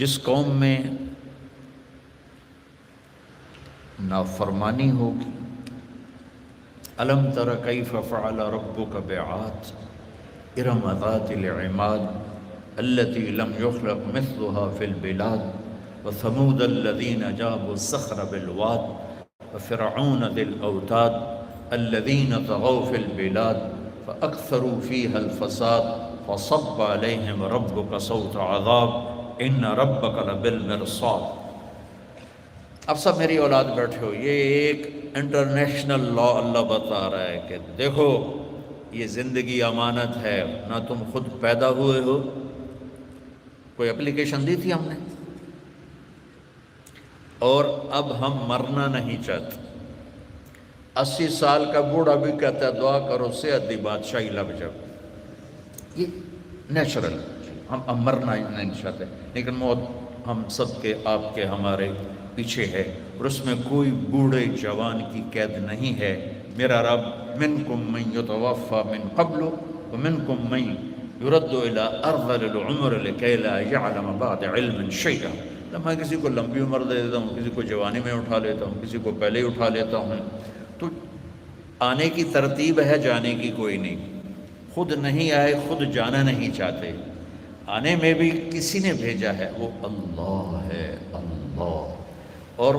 جس قوم میں نافرمانی ہوگی، الم تر کیف فعل ربک بعاد ارم ذات العماد التي لم يخلق مثلها في البلاد وثمود الذين جابوا الصخر بالواد وفرعون ذي الأوتاد الذين طغوا في البلاد فأكثروا فيها الفساد فصب عليهم ربك صوت عذاب إن ربك لبالمرصاد۔ اب سب میری اولاد بیٹھے ہو، یہ ایک انٹرنیشنل لا اللہ بتا رہا ہے کہ دیکھو یہ زندگی امانت ہے، نہ تم خود پیدا ہوئے ہو، کوئی اپلیکیشن دی تھی ہم نے، اور اب ہم مرنا نہیں چاہتے۔ 80 سال کا بوڑھا بھی کہتا ہے دعا کرو صحت دی بادشاہی لگ جاؤ، یہ نیچرل، ہم مرنا نہیں چاہتے، لیکن موت ہم سب کے، آپ کے، ہمارے پیچھے ہے، اور اس میں کوئی بوڑھے جوان کی قید نہیں ہے۔ میرا رب منکم من یتوفی من قبل ومنکم من یرد الی ارذل العمر لکی لا یعلم بعد علم شیئا۔ میں کسی کو لمبی عمر دے دیتا ہوں، کسی کو جوانی میں اٹھا لیتا ہوں، کسی کو پہلے ہی اٹھا لیتا ہوں، تو آنے کی ترتیب ہے، جانے کی کوئی نہیں۔ خود نہیں آئے، خود جانا نہیں چاہتے، آنے میں بھی کسی نے بھیجا ہے، وہ اللہ ہے، اللہ، اور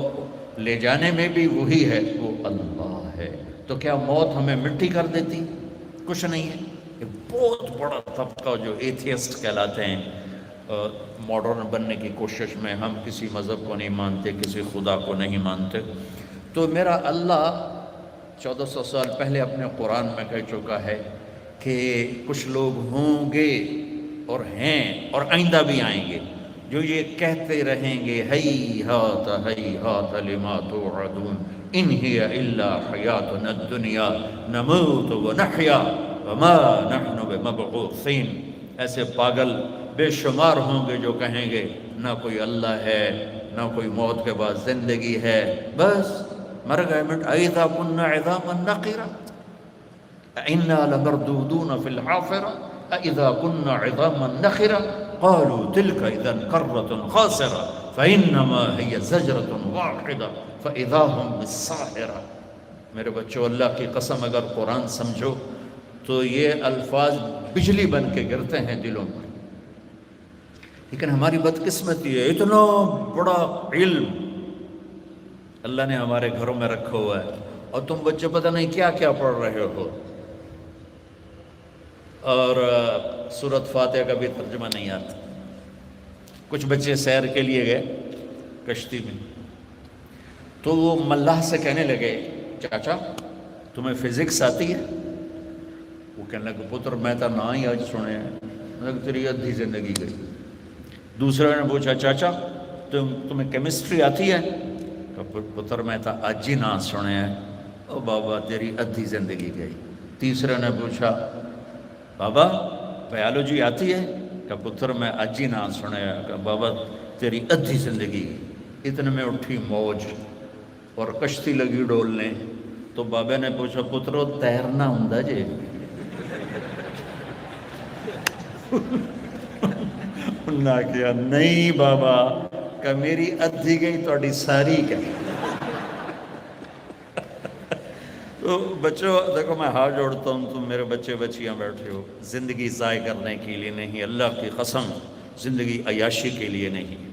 لے جانے میں بھی وہی ہے، وہ اللہ ہے۔ تو کیا موت ہمیں مٹی کر دیتی؟ کچھ نہیں ہے۔ ایک بہت بڑا طبقہ جو ایتھیسٹ کہلاتے ہیں، ماڈرن بننے کی کوشش میں، ہم کسی مذہب کو نہیں مانتے، کسی خدا کو نہیں مانتے، تو میرا اللہ 1400 سال پہلے اپنے قرآن میں کہہ چکا ہے کہ کچھ لوگ ہوں گے اور ہیں اور آئندہ بھی آئیں گے جو یہ کہتے رہیں گے ہیہات ہیہات لما توعدون ان ہی الا حیاتنا الدنیا نموت ونحیا وما نحن بمبعوثین۔ ایسے پاگل بے شمار ہوں گے جو کہیں گے نہ کوئی اللہ ہے، نہ کوئی موت کے بعد زندگی ہے، بس مر گئے مٹ اذا كنا عظاما نخرا انا لمردودون في الحافرة اذا كنا عظاما نخرا قالوا تلك اذا كرة خاسرة فانما هي زجرة واحدة فاذا هم بالساحرة۔ میرے بچوں، اللہ کی قسم اگر قرآن سمجھو تو یہ الفاظ بجلی بن کے گرتے ہیں دلوں پر، لیکن ہماری بدقسمتی ہے، اتنا بڑا علم اللہ نے ہمارے گھروں میں رکھا ہوا ہے، اور تم بچے پتہ نہیں کیا کیا پڑھ رہے ہو، اور سورۃ فاتحہ کا بھی ترجمہ نہیں آتا۔ کچھ بچے سیر کے لیے گئے کشتی میں، تو وہ ملاح سے کہنے لگے چاچا تمہیں فزکس آتی ہے؟ وہ کہنے لگے پتر میں تو نہ ہی آج سنے ہیں، تیری ادھی زندگی گئی۔ دوسرے نے پوچھا چاچا تمہیں کیمسٹری آتی ہے؟ پتر میں تو اج ہی نہ سنے ہیں۔ او بابا تیری ادھی زندگی گئی۔ تیسرے نے پوچھا بابا بایولوجی آتی ہے؟ کہ پتر میں اج ہی نہ سنے ہیں۔ کہ بابا تیری ادھی زندگی گئی۔ اتنے میں اٹھی موج اور کشتی لگی ڈولنے، تو بابے نے پوچھا پترو تیرنا ہوندا جے؟ انہوں نے کہا نہیں بابا، کہ میری ادھی گئی تہاڈی ساری گئی۔ تو بچوں دیکھو میں ہاتھ جوڑتا ہوں، تم میرے بچے بچیاں بیٹھے ہو، زندگی ضائع کرنے کے لیے نہیں، اللہ کی قسم زندگی عیاشی کے لیے نہیں،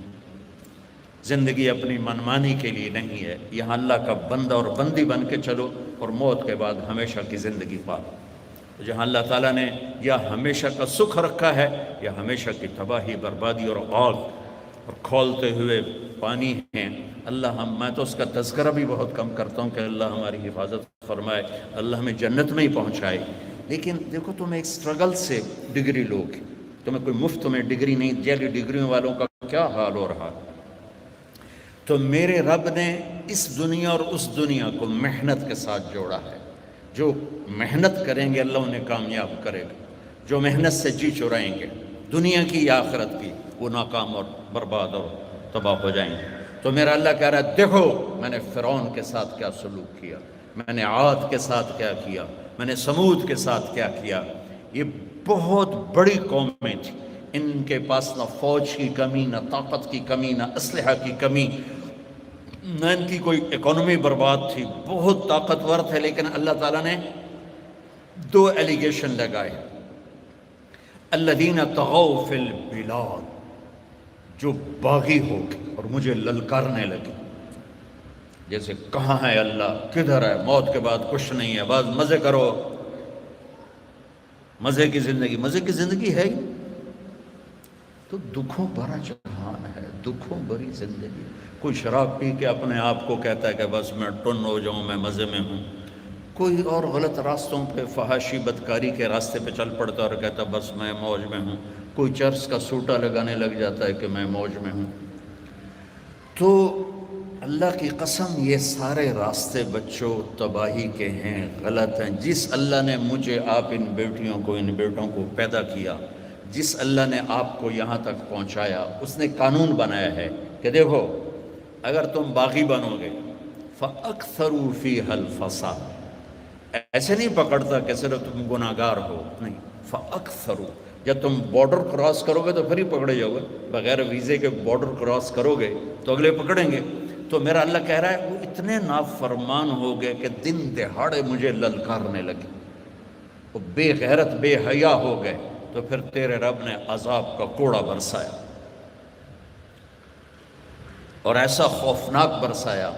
زندگی اپنی منمانی کے لیے نہیں ہے۔ یہاں اللہ کا بندہ اور بندی بن کے چلو، اور موت کے بعد ہمیشہ کی زندگی پالو۔ جہاں اللہ تعالیٰ نے یا ہمیشہ کا سکھ رکھا ہے یا ہمیشہ کی تباہی، بربادی اور آگ اور کھولتے ہوئے پانی ہیں۔ اللہ میں تو اس کا تذکرہ بھی بہت کم کرتا ہوں کہ اللہ ہماری حفاظت فرمائے، اللہ ہمیں جنت میں ہی پہنچائے۔ لیکن دیکھو تم ایک سٹرگل سے ڈگری لوگ، تمہیں کوئی مفت میں ڈگری نہیں، جیلی ڈگریوں والوں کا کیا حال ہو رہا۔ تو میرے رب نے اس دنیا اور اس دنیا کو محنت کے ساتھ جوڑا ہے۔ جو محنت کریں گے اللہ انہیں کامیاب کرے گا، جو محنت سے جی چرائیں گے دنیا کی یا آخرت کی، وہ ناکام اور برباد اور تباہ ہو جائیں گے۔ تو میرا اللہ کہہ رہا ہے دیکھو میں نے فرعون کے ساتھ کیا سلوک کیا، میں نے عاد کے ساتھ کیا کیا، میں نے سمود کے ساتھ کیا کیا۔ یہ بہت بڑی قومیں تھیں، ان کے پاس نہ فوج کی کمی، نہ طاقت کی کمی، نہ اسلحہ کی کمی، نہ ان کی کوئی اکانومی برباد تھی، بہت طاقتور تھے، لیکن اللہ تعالیٰ نے دو ایلیگیشن لگائے، الذین طغوا فی البلاد، جو باغی ہو گئے اور مجھے للکارنے لگے، جیسے کہاں ہے اللہ، کدھر ہے، موت کے بعد کچھ نہیں ہے، بس مزے کرو، مزے کی زندگی ہے ہی تو دکھوں بھرا جہان ہے، دکھوں بھری زندگی۔ کوئی شراب پی کے اپنے آپ کو کہتا ہے کہ بس میں ٹن ہو جاؤں، میں مزے میں ہوں، کوئی اور غلط راستوں پہ فحاشی بدکاری کے راستے پہ چل پڑتا ہے اور کہتا ہے بس میں موج میں ہوں، کوئی چرس کا سوٹا لگانے لگ جاتا ہے کہ میں موج میں ہوں۔ تو اللہ کی قسم یہ سارے راستے بچوں تباہی کے ہیں، غلط ہیں۔ جس اللہ نے مجھے، آپ، ان بیٹیوں کو، ان بیٹوں کو پیدا کیا، جس اللہ نے آپ کو یہاں تک پہنچایا، اس نے قانون بنایا ہے کہ دیکھو اگر تم باغی بنو گے فَأَكْثَرُوا فِيهَا الْفَسَادَ، ایسے نہیں پکڑتا کہ صرف تم گناہگار ہو، نہیں، فَأَكْثَرُوا، جب تم بارڈر کراس کرو گے تو پھر ہی پکڑے جاؤ گے، بغیر ویزے کے بارڈر کراس کرو گے تو اگلے پکڑیں گے۔ تو میرا اللہ کہہ رہا ہے وہ اتنے نافرمان ہو گئے کہ دن دہاڑے مجھے للکارنے لگے، وہ بے غیرت بے حیا ہو گئے، تو پھر تیرے رب نے عذاب کا کوڑا برسایا، اور ایسا خوفناک برسایا۔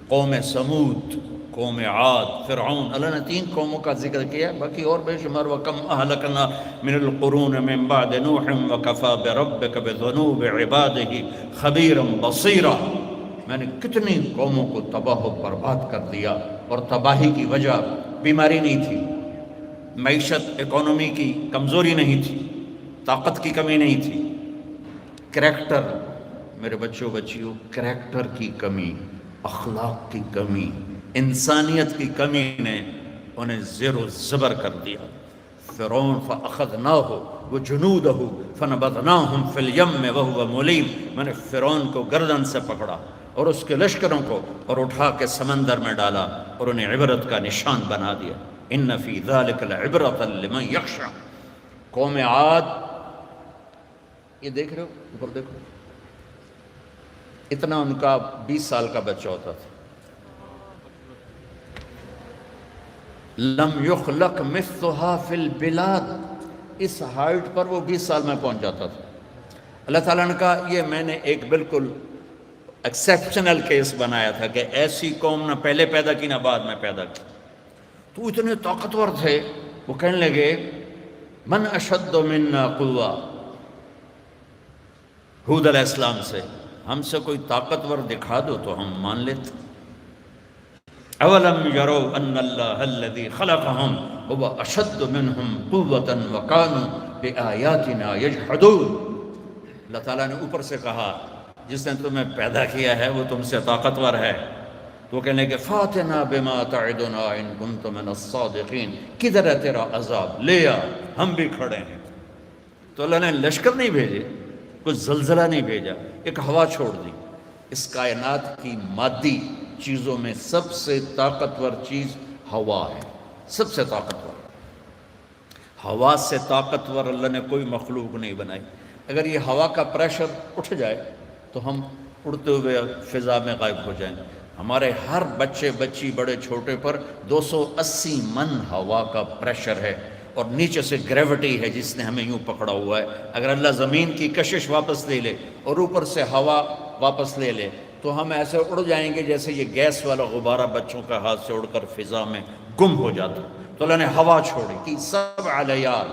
قوم سمود، قوم عاد، فرعون، اللہ نے 3 قوموں کا ذکر کیا، باقی اور بے شمار، وَكَمْ أَهْلَكْنَا مِنَ الْقُرُونِ مِنْ بَعْدِ نُوحٍ وَكَفَى بِرَبِّكَ بِذُنُوبِ عِبَادِهِ خَبِيرًا بَصِيرًا، میں نے کتنی قوموں کو تباہ و برباد کر دیا، اور تباہی کی وجہ بیماری نہیں تھی، معیشت اکانومی کی کمزوری نہیں تھی، طاقت کی کمی نہیں تھی، کریکٹر، میرے بچوں بچیوں، کریکٹر کی کمی، اخلاق کی کمی، انسانیت کی کمی نے انہیں زیر و زبر کر دیا۔ فرعون فَأَخَذْنَاهُ وَجُنُودَهُ فَنَبَذْنَاهُمْ فِي الْيَمِّ وَهُوَ مُلِيمٌ، میں نے فرعون کو گردن سے پکڑا اور اس کے لشکروں کو اور اٹھا کے سمندر میں ڈالا اور انہیں عبرت کا نشان بنا دیا۔ إِنَّ فِي ذَلِكَ لَعِبْرَةً لِمَنْ يَخْشَىٰ، قوم عاد، یہ دیکھ رہے ہو اوپر دیکھو، اتنا ان کا 20 سال کا بچہ ہوتا تھا، لم یخلق مثلها فی البلاد، اس ہائٹ پر وہ 20 سال میں پہنچ جاتا تھا۔ اللہ تعالیٰ نے کہا یہ میں نے ایک بالکل ایکسیپشنل کیس بنایا تھا کہ ایسی قوم نہ پہلے پیدا کی نہ بعد میں پیدا کی۔ تو اتنے طاقتور تھے، وہ کہنے لگے من اشد منا قوہ، ہود علیہ السلام سے، ہم سے کوئی طاقتور دکھا دو تو ہم مان لیتے۔ اولم یروا ان اللہ الذی خلقہم هو اشد منہم قوۃ وکانوا بآیاتنا یجحدون، اللہ تعالیٰ نے اوپر سے کہا جس نے تمہیں پیدا کیا ہے وہ تم سے طاقتور ہے، تو وہ کہنے کہ فاتنا بما تعدنا ان کنت من الصادقین، کدھر ہے تیرا عذاب، لے آ، ہم بھی کھڑے ہیں۔ تو اللہ نے لشکر نہیں بھیجے، کوئی زلزلہ نہیں بھیجا، ایک ہوا چھوڑ دی۔ اس کائنات کی مادی چیزوں میں سب سے طاقتور چیز ہوا ہے، سب سے طاقتور۔ ہوا سے طاقتور اللہ نے کوئی مخلوق نہیں بنائی۔ اگر یہ ہوا کا پریشر اٹھ جائے تو ہم اڑتے ہوئے فضا میں غائب ہو جائیں۔ ہمارے ہر بچے بچی بڑے چھوٹے پر 280 من ہوا کا پریشر ہے، اور نیچے سے گریوٹی ہے جس نے ہمیں یوں پکڑا ہوا ہے۔ اگر اللہ زمین کی کشش واپس لے لے اور اوپر سے ہوا واپس لے لے تو ہم ایسے اڑ جائیں گے جیسے یہ گیس والا غبارہ بچوں کا ہاتھ سے اڑ کر فضا میں گم ہو جاتا۔ تو اللہ نے ہوا چھوڑی کہ 7 لیال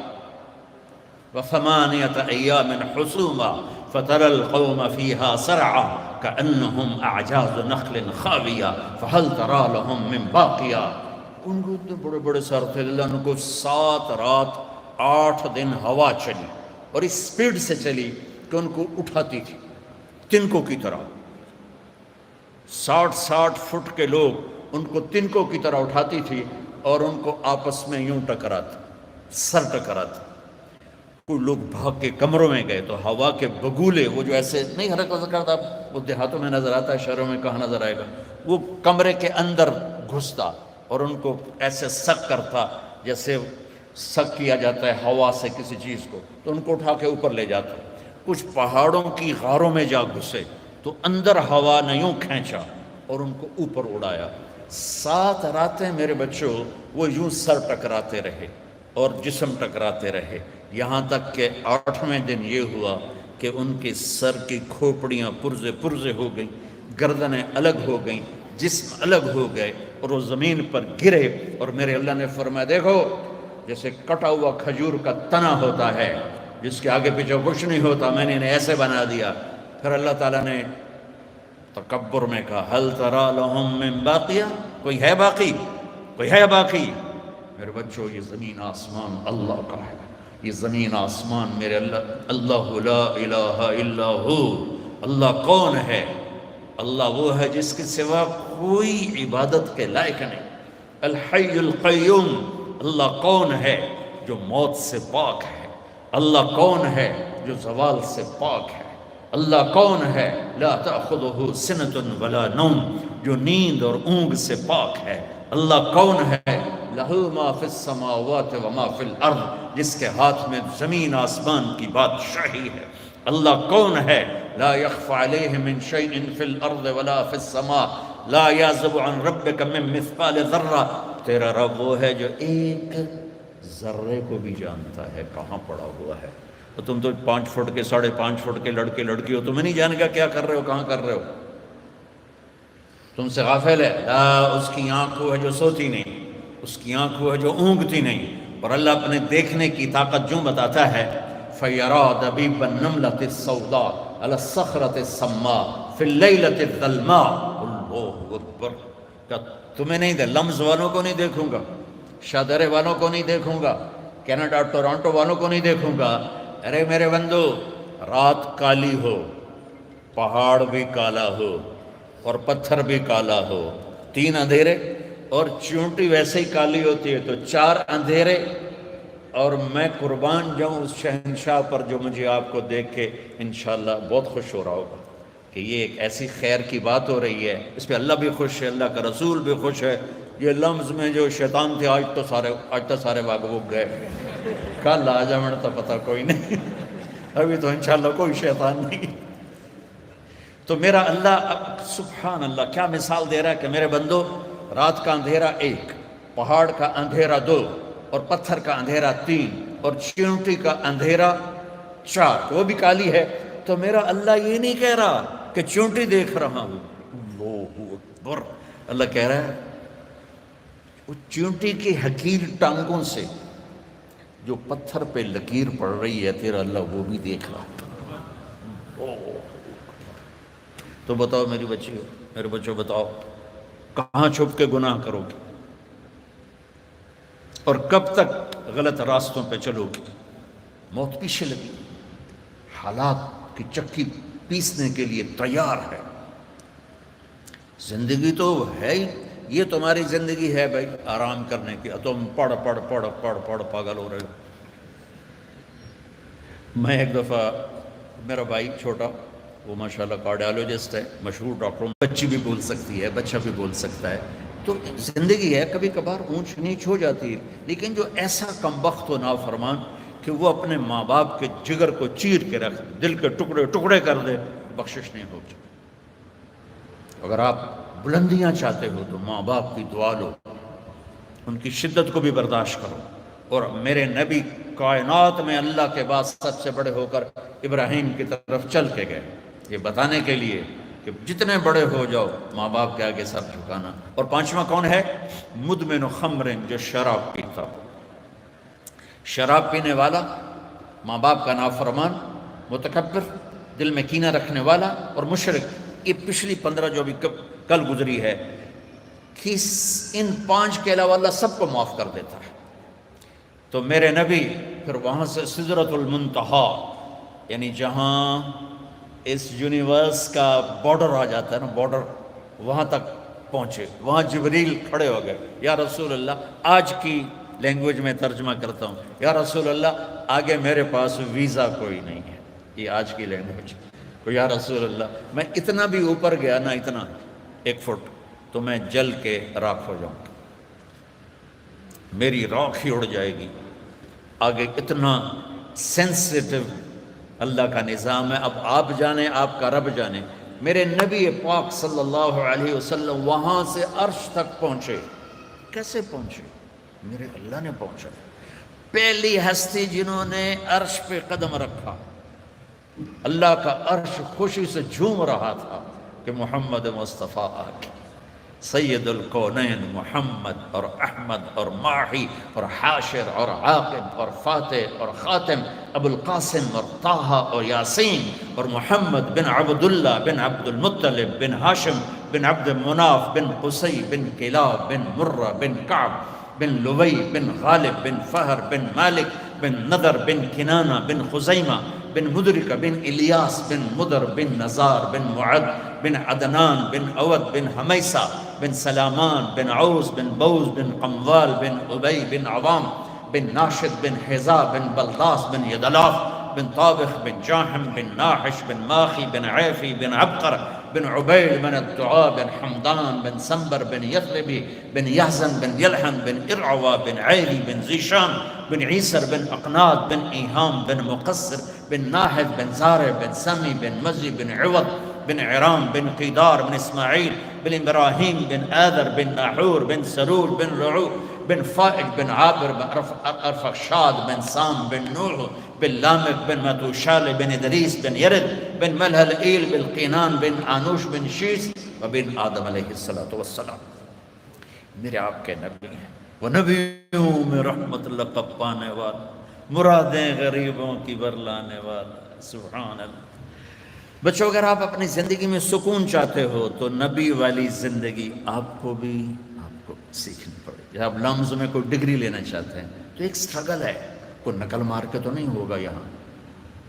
وثمانیة ایام حسوما فترى القوم فيها سرعا كأنهم اعجاز نخل خاویہ فهل ترى لهم من باقیہ، ان کو اتنے بڑے بڑے سر تھے، اللہ نے کو 7 رات 8 دن ہوا چلی اور اس سپیڈ سے چلی کہ ان کو اٹھاتی تھی تنکوں کی طرح۔ 60 فٹ کے لوگ ان کو تنکوں کی طرح اٹھاتی تھی اور ان کو آپس میں یوں ٹکراتی، سر ٹکراتی۔ کوئی لوگ بھاگ کے کمروں میں گئے تو ہوا کے بگولے، وہ جو ایسے نہیں حرکت کرتا، وہ دیہاتوں میں نظر آتا ہے، شہروں میں کہاں نظر آئے گا، وہ کمرے کے اندر گھستا اور ان کو ایسے سک کرتا جیسے سک کیا جاتا ہے ہوا سے کسی چیز کو تو ان کو اٹھا کے اوپر لے جاتا ہے. کچھ پہاڑوں کی غاروں میں جا گھسے تو اندر ہوا نے یوں کھینچا اور ان کو اوپر اڑایا. 7 راتیں میرے بچوں وہ یوں سر ٹکراتے رہے اور جسم ٹکراتے رہے، یہاں تک کہ 8ویں دن یہ ہوا کہ ان کے سر کی کھوپڑیاں پرزے پرزے ہو گئیں، گردنیں الگ ہو گئیں، جسم الگ ہو گئے اور وہ زمین پر گرے. اور میرے اللہ نے فرمایا دیکھو جیسے کٹا ہوا کھجور کا تنا ہوتا ہے جس کے آگے پیچھے کچھ نہیں ہوتا، میں نے انہیں ایسے بنا دیا. پھر اللہ تعالیٰ نے تکبر میں کہا هل ترى لهم من باقیہ، کوئی ہے باقی، کوئی ہے باقی. میرے بچوں یہ زمین آسمان اللہ کا ہے، یہ زمین آسمان میرے اللہ لا الہ الا ہو. اللہ کون ہے؟ اللہ وہ ہے جس کے سوا کوئی عبادت کے لائق نہیں. الحی القیوم. اللہ کون ہے؟ جو موت سے پاک ہے. اللہ کون ہے؟ جو زوال سے پاک ہے. اللہ کون ہے؟ لا تأخذہ سنۃ ولا نوم. جو نیند اور اونگ سے پاک ہے. اللہ کون ہے؟ لہ ما فی السماوات وما فی الارض. جس کے ہاتھ میں زمین آسمان کی بادشاہی ہے. اللہ کون ہے؟ لا یخفی علیہ من شیء فی الارض ولا فی السماء لا یعزب عن ربک من مثقال ذرہ. تیرا رب وہ ہے جو ایک ذرے کو بھی جانتا ہے کہاں پڑا ہوا ہے. تو تم تو 5 فٹ کے 5.5 فٹ کے لڑکے لڑکی ہو، تمہیں نہیں جانے گا کیا کر رہے ہو، کہاں کر رہے ہو. تم سے غافل ہے. لا، اس کی آنکھ ہے جو سوتی نہیں، اس کی آنکھ ہے جو اونگتی نہیں. اور اللہ اپنے دیکھنے کی طاقت جو بتاتا ہے فَيَرَى دَبِيبَ النَّمْلَةِ السَّوْدَاء عَلَى الصَّخْرَةِ السَّمَّاءِ فِي اللَّيْلَةِ الظَّلْمَاءِ. اللہ اکبر. کہ تمہیں نہیں دے، لمز والوں کو نہیں دیکھوں گا، شادرے والوں کو نہیں دیکھوں گا، کینیڈا ٹورانٹو والوں کو نہیں دیکھوں گا. ارے میرے بندو، رات کالی ہو، پہاڑ بھی کالا ہو اور پتھر بھی کالا ہو، 3 اندھیرے، اور چونٹی ویسے ہی کالی ہوتی ہے تو 4 اندھیرے. اور میں قربان جاؤں اس شہنشاہ پر جو مجھے آپ کو دیکھ کے انشاءاللہ بہت خوش ہو رہا ہوگا کہ یہ ایک ایسی خیر کی بات ہو رہی ہے، اس پہ اللہ بھی خوش ہے، اللہ کا رسول بھی خوش ہے. یہ لمز میں جو شیطان تھے آج تو سارے بھاگ بھوگ گئے. کل آ جاؤں تو پتہ کوئی نہیں، ابھی تو انشاءاللہ کوئی شیطان نہیں. تو میرا اللہ سبحان اللہ کیا مثال دے رہا ہے کہ میرے بندو، رات کا اندھیرا 1، پہاڑ کا اندھیرا 2، اور پتھر کا اندھیرا 3، اور چیونٹی کا اندھیرا 4، وہ بھی کالی ہے. تو میرا اللہ یہ نہیں کہہ رہا کہ چیونٹی دیکھ رہا ہوں. اللہ اکبر. اللہ کہہ رہا ہے وہ چیونٹی کی حقیر ٹانگوں سے جو پتھر پہ لکیر پڑ رہی ہے تیرا اللہ وہ بھی دیکھ رہا. تو بتاؤ میری بچی، میرے بچوں بتاؤ کہاں چھپ کے گناہ کرو گے اور کب تک غلط راستوں پہ چلو گے؟ موت پیچھے لگی، حالات کی چکی پیسنے کے لیے تیار ہے. زندگی تو ہے ہی، یہ تمہاری زندگی ہے بھائی آرام کرنے کی. تم پڑھ پڑھ پڑھ پڑھ پڑھ پاگل ہو رہے ہو. میں ایک دفعہ، میرا بھائی چھوٹا، وہ ماشاءاللہ کارڈیالوجسٹ ہے، مشہور ڈاکٹر، بچی بھی بول سکتی ہے، بچہ بھی بول سکتا ہے. تو زندگی ہے، کبھی کبھار اونچ نیچ ہو جاتی ہے. لیکن جو ایسا کمبخت و نافرمان کہ وہ اپنے ماں باپ کے جگر کو چیر کے رکھ، دل کے ٹکڑے ٹکڑے کر دے، بخشش نہیں ہوگی. اگر آپ بلندیاں چاہتے ہو تو ماں باپ کی دعا لو، ان کی شدت کو بھی برداشت کرو. اور میرے نبی کائنات میں اللہ کے بعد سب سے بڑے ہو کر ابراہیم کی طرف چل کے گئے، یہ بتانے کے لیے کہ جتنے بڑے ہو جاؤ ماں باپ کے آگے سر جھکانا. اور 5واں کون ہے؟ مدمن خمر، جو شراب پیتا. شراب پینے والا، ماں باپ کا نافرمان، متکبر، دل میں کینہ رکھنے والا اور مشرک. یہ پچھلی 15 جو ابھی کل گزری ہے کہ ان 5 کے علاوہ اللہ سب کو معاف کر دیتا ہے. تو میرے نبی پھر وہاں سے سدرۃ المنتہا، یعنی جہاں اس یونیورس کا بارڈر آ جاتا ہے نا، بارڈر، وہاں تک پہنچے. وہاں جبریل کھڑے ہو گئے، یا رسول اللہ، آج کی لینگویج میں ترجمہ کرتا ہوں، یا رسول اللہ آگے میرے پاس ویزا کوئی نہیں ہے. یہ آج کی لینگویج. تو یا رسول اللہ میں اتنا بھی اوپر گیا نا، اتنا 1 فٹ، تو میں جل کے راکھ ہو جاؤں گا، میری راکھ ہی اڑ جائے گی. آگے اتنا سینسٹیو اللہ کا نظام ہے. اب آپ جانیں آپ کا رب جانے. میرے نبی پاک صلی اللہ علیہ وسلم وہاں سے عرش تک پہنچے. کیسے پہنچے؟ میرے اللہ نے پہنچا. پہلی ہستی جنہوں نے عرش پہ قدم رکھا، اللہ کا عرش خوشی سے جھوم رہا تھا کہ محمد مصطفیٰ آگے. سید الکونین محمد اور احمد اور ماحی اور حاشر اور عاقب اور فاتح اور خاتم، ابو القاسم اور طٰہٰ اور یاسین اور محمد بن عبداللہ بن عبد المطلب بن ہاشم بن عبد مناف بن قصی بن کلاب بن مرہ بن کعب بن لوی بن غالب بن فہر بن مالک بن نضر بن کنانہ بن خزیمہ بن مدرکہ بن الیاس بن مدر بن نزار بن معد بن عدنان بن اود بن حمیسہ بن سلامان بن عوس بن بوز بن قموال بن ابی بن عوام بن ناشد بن حذا بن بلداس بن یدلاف بن طابخ بن جاحم بن ناحش بن ماخی بن عیفی بن عبقر بن عبید بن الدعاء بن حمدان بن سنبر بن یثربی بن یحزن بن یلحن بن ارعوا بن عیلی بن زیشان بن عیسر بن اقناد بن ایہام بن مقصر بن ناحد بن زارع بن سمی بن مزی بن عوض بن عرام بن قیدار بن اسماعیل بن ابراہیم بن آذر بن ناحور بن سرور بن رعو بن فائق بن عابر بن ارفخشاد بن سام بن نوح بن لامک بن متوشال بن ادریس بن یرد بن ملہلئیل بن قینان بن آنوش بن شیس وبن آدم علیہ السلام. میرے آپ کے نبی ہیں، وہ نبیوں میں رحمت اللہ کا پانے والا، مرادیں غریبوں کی برلانے والا. سبحان اللہ. بچوں اگر آپ اپنی زندگی میں سکون چاہتے ہو تو نبی والی زندگی آپ کو سیکھنی پڑے گی. آپ لمز میں کوئی ڈگری لینا چاہتے ہیں تو ایک سٹرگل ہے. کوئی نقل مار کے تو نہیں ہوگا یہاں.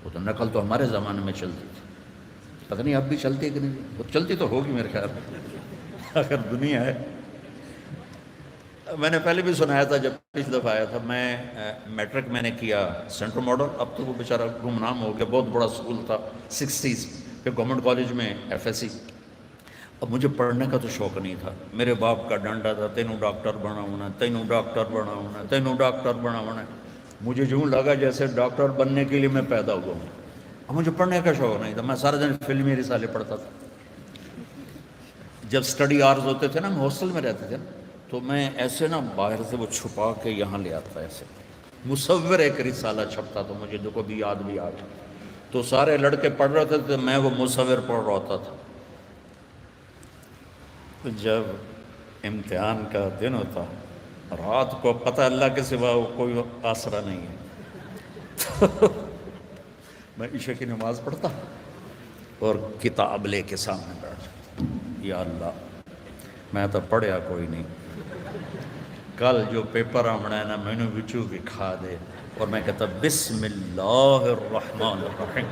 وہ تو نقل تو ہمارے زمانے میں چلتی تھی، پتہ نہیں اب بھی چلتی ہے کہ نہیں. وہ چلتی تو ہوگی میرے خیال میں اگر دنیا ہے. میں نے پہلے بھی سنایا تھا جب پچھلی دفعہ آیا تھا. میں میٹرک میں نے کیا سینٹرل ماڈل. اب تو وہ بیچارہ گمنام ہو گیا، بہت بڑا اسکول تھا 60s. پھر گورنمنٹ کالج میں FSC. اب مجھے پڑھنے کا تو شوق نہیں تھا. میرے باپ کا ڈنڈا تھا، تینوں ڈاکٹر بنا ہونا، تینوں ڈاکٹر بنا ہونا، تینوں ڈاکٹر بنا ہونا. مجھے یوں لگا جیسے ڈاکٹر بننے کے لیے میں پیدا ہوا ہوں. اب مجھے پڑھنے کا شوق نہیں تھا. میں سارا دن فلمی رسالے پڑھتا تھا. جب اسٹڈی آرز ہوتے تھے نا، ہم ہاسٹل میں رہتے تھے نا، تو میں ایسے نا باہر سے وہ چھپا کے یہاں لے آتا. ایسے مصور ایک رسالہ چھپتا تو مجھے جو کبھی یاد بھی آ گیا. تو سارے لڑکے پڑھ رہے تھے تو میں وہ مصور پڑھ رہا ہوتا تھا. جب امتحان کا دن ہوتا، رات کو پتہ اللہ کے سوا کوئی آسرا نہیں ہے، تو میں عشاء کی نماز پڑھتا اور کتاب لے کے سامنے بیٹھ جاتا. یا اللہ میں تو پڑھیا کوئی نہیں، کل جو پیپر آمنا ہے نا مینو بچو بھی کھا دے. اور میں کہتا بسم اللہ الرحمن الرحیم،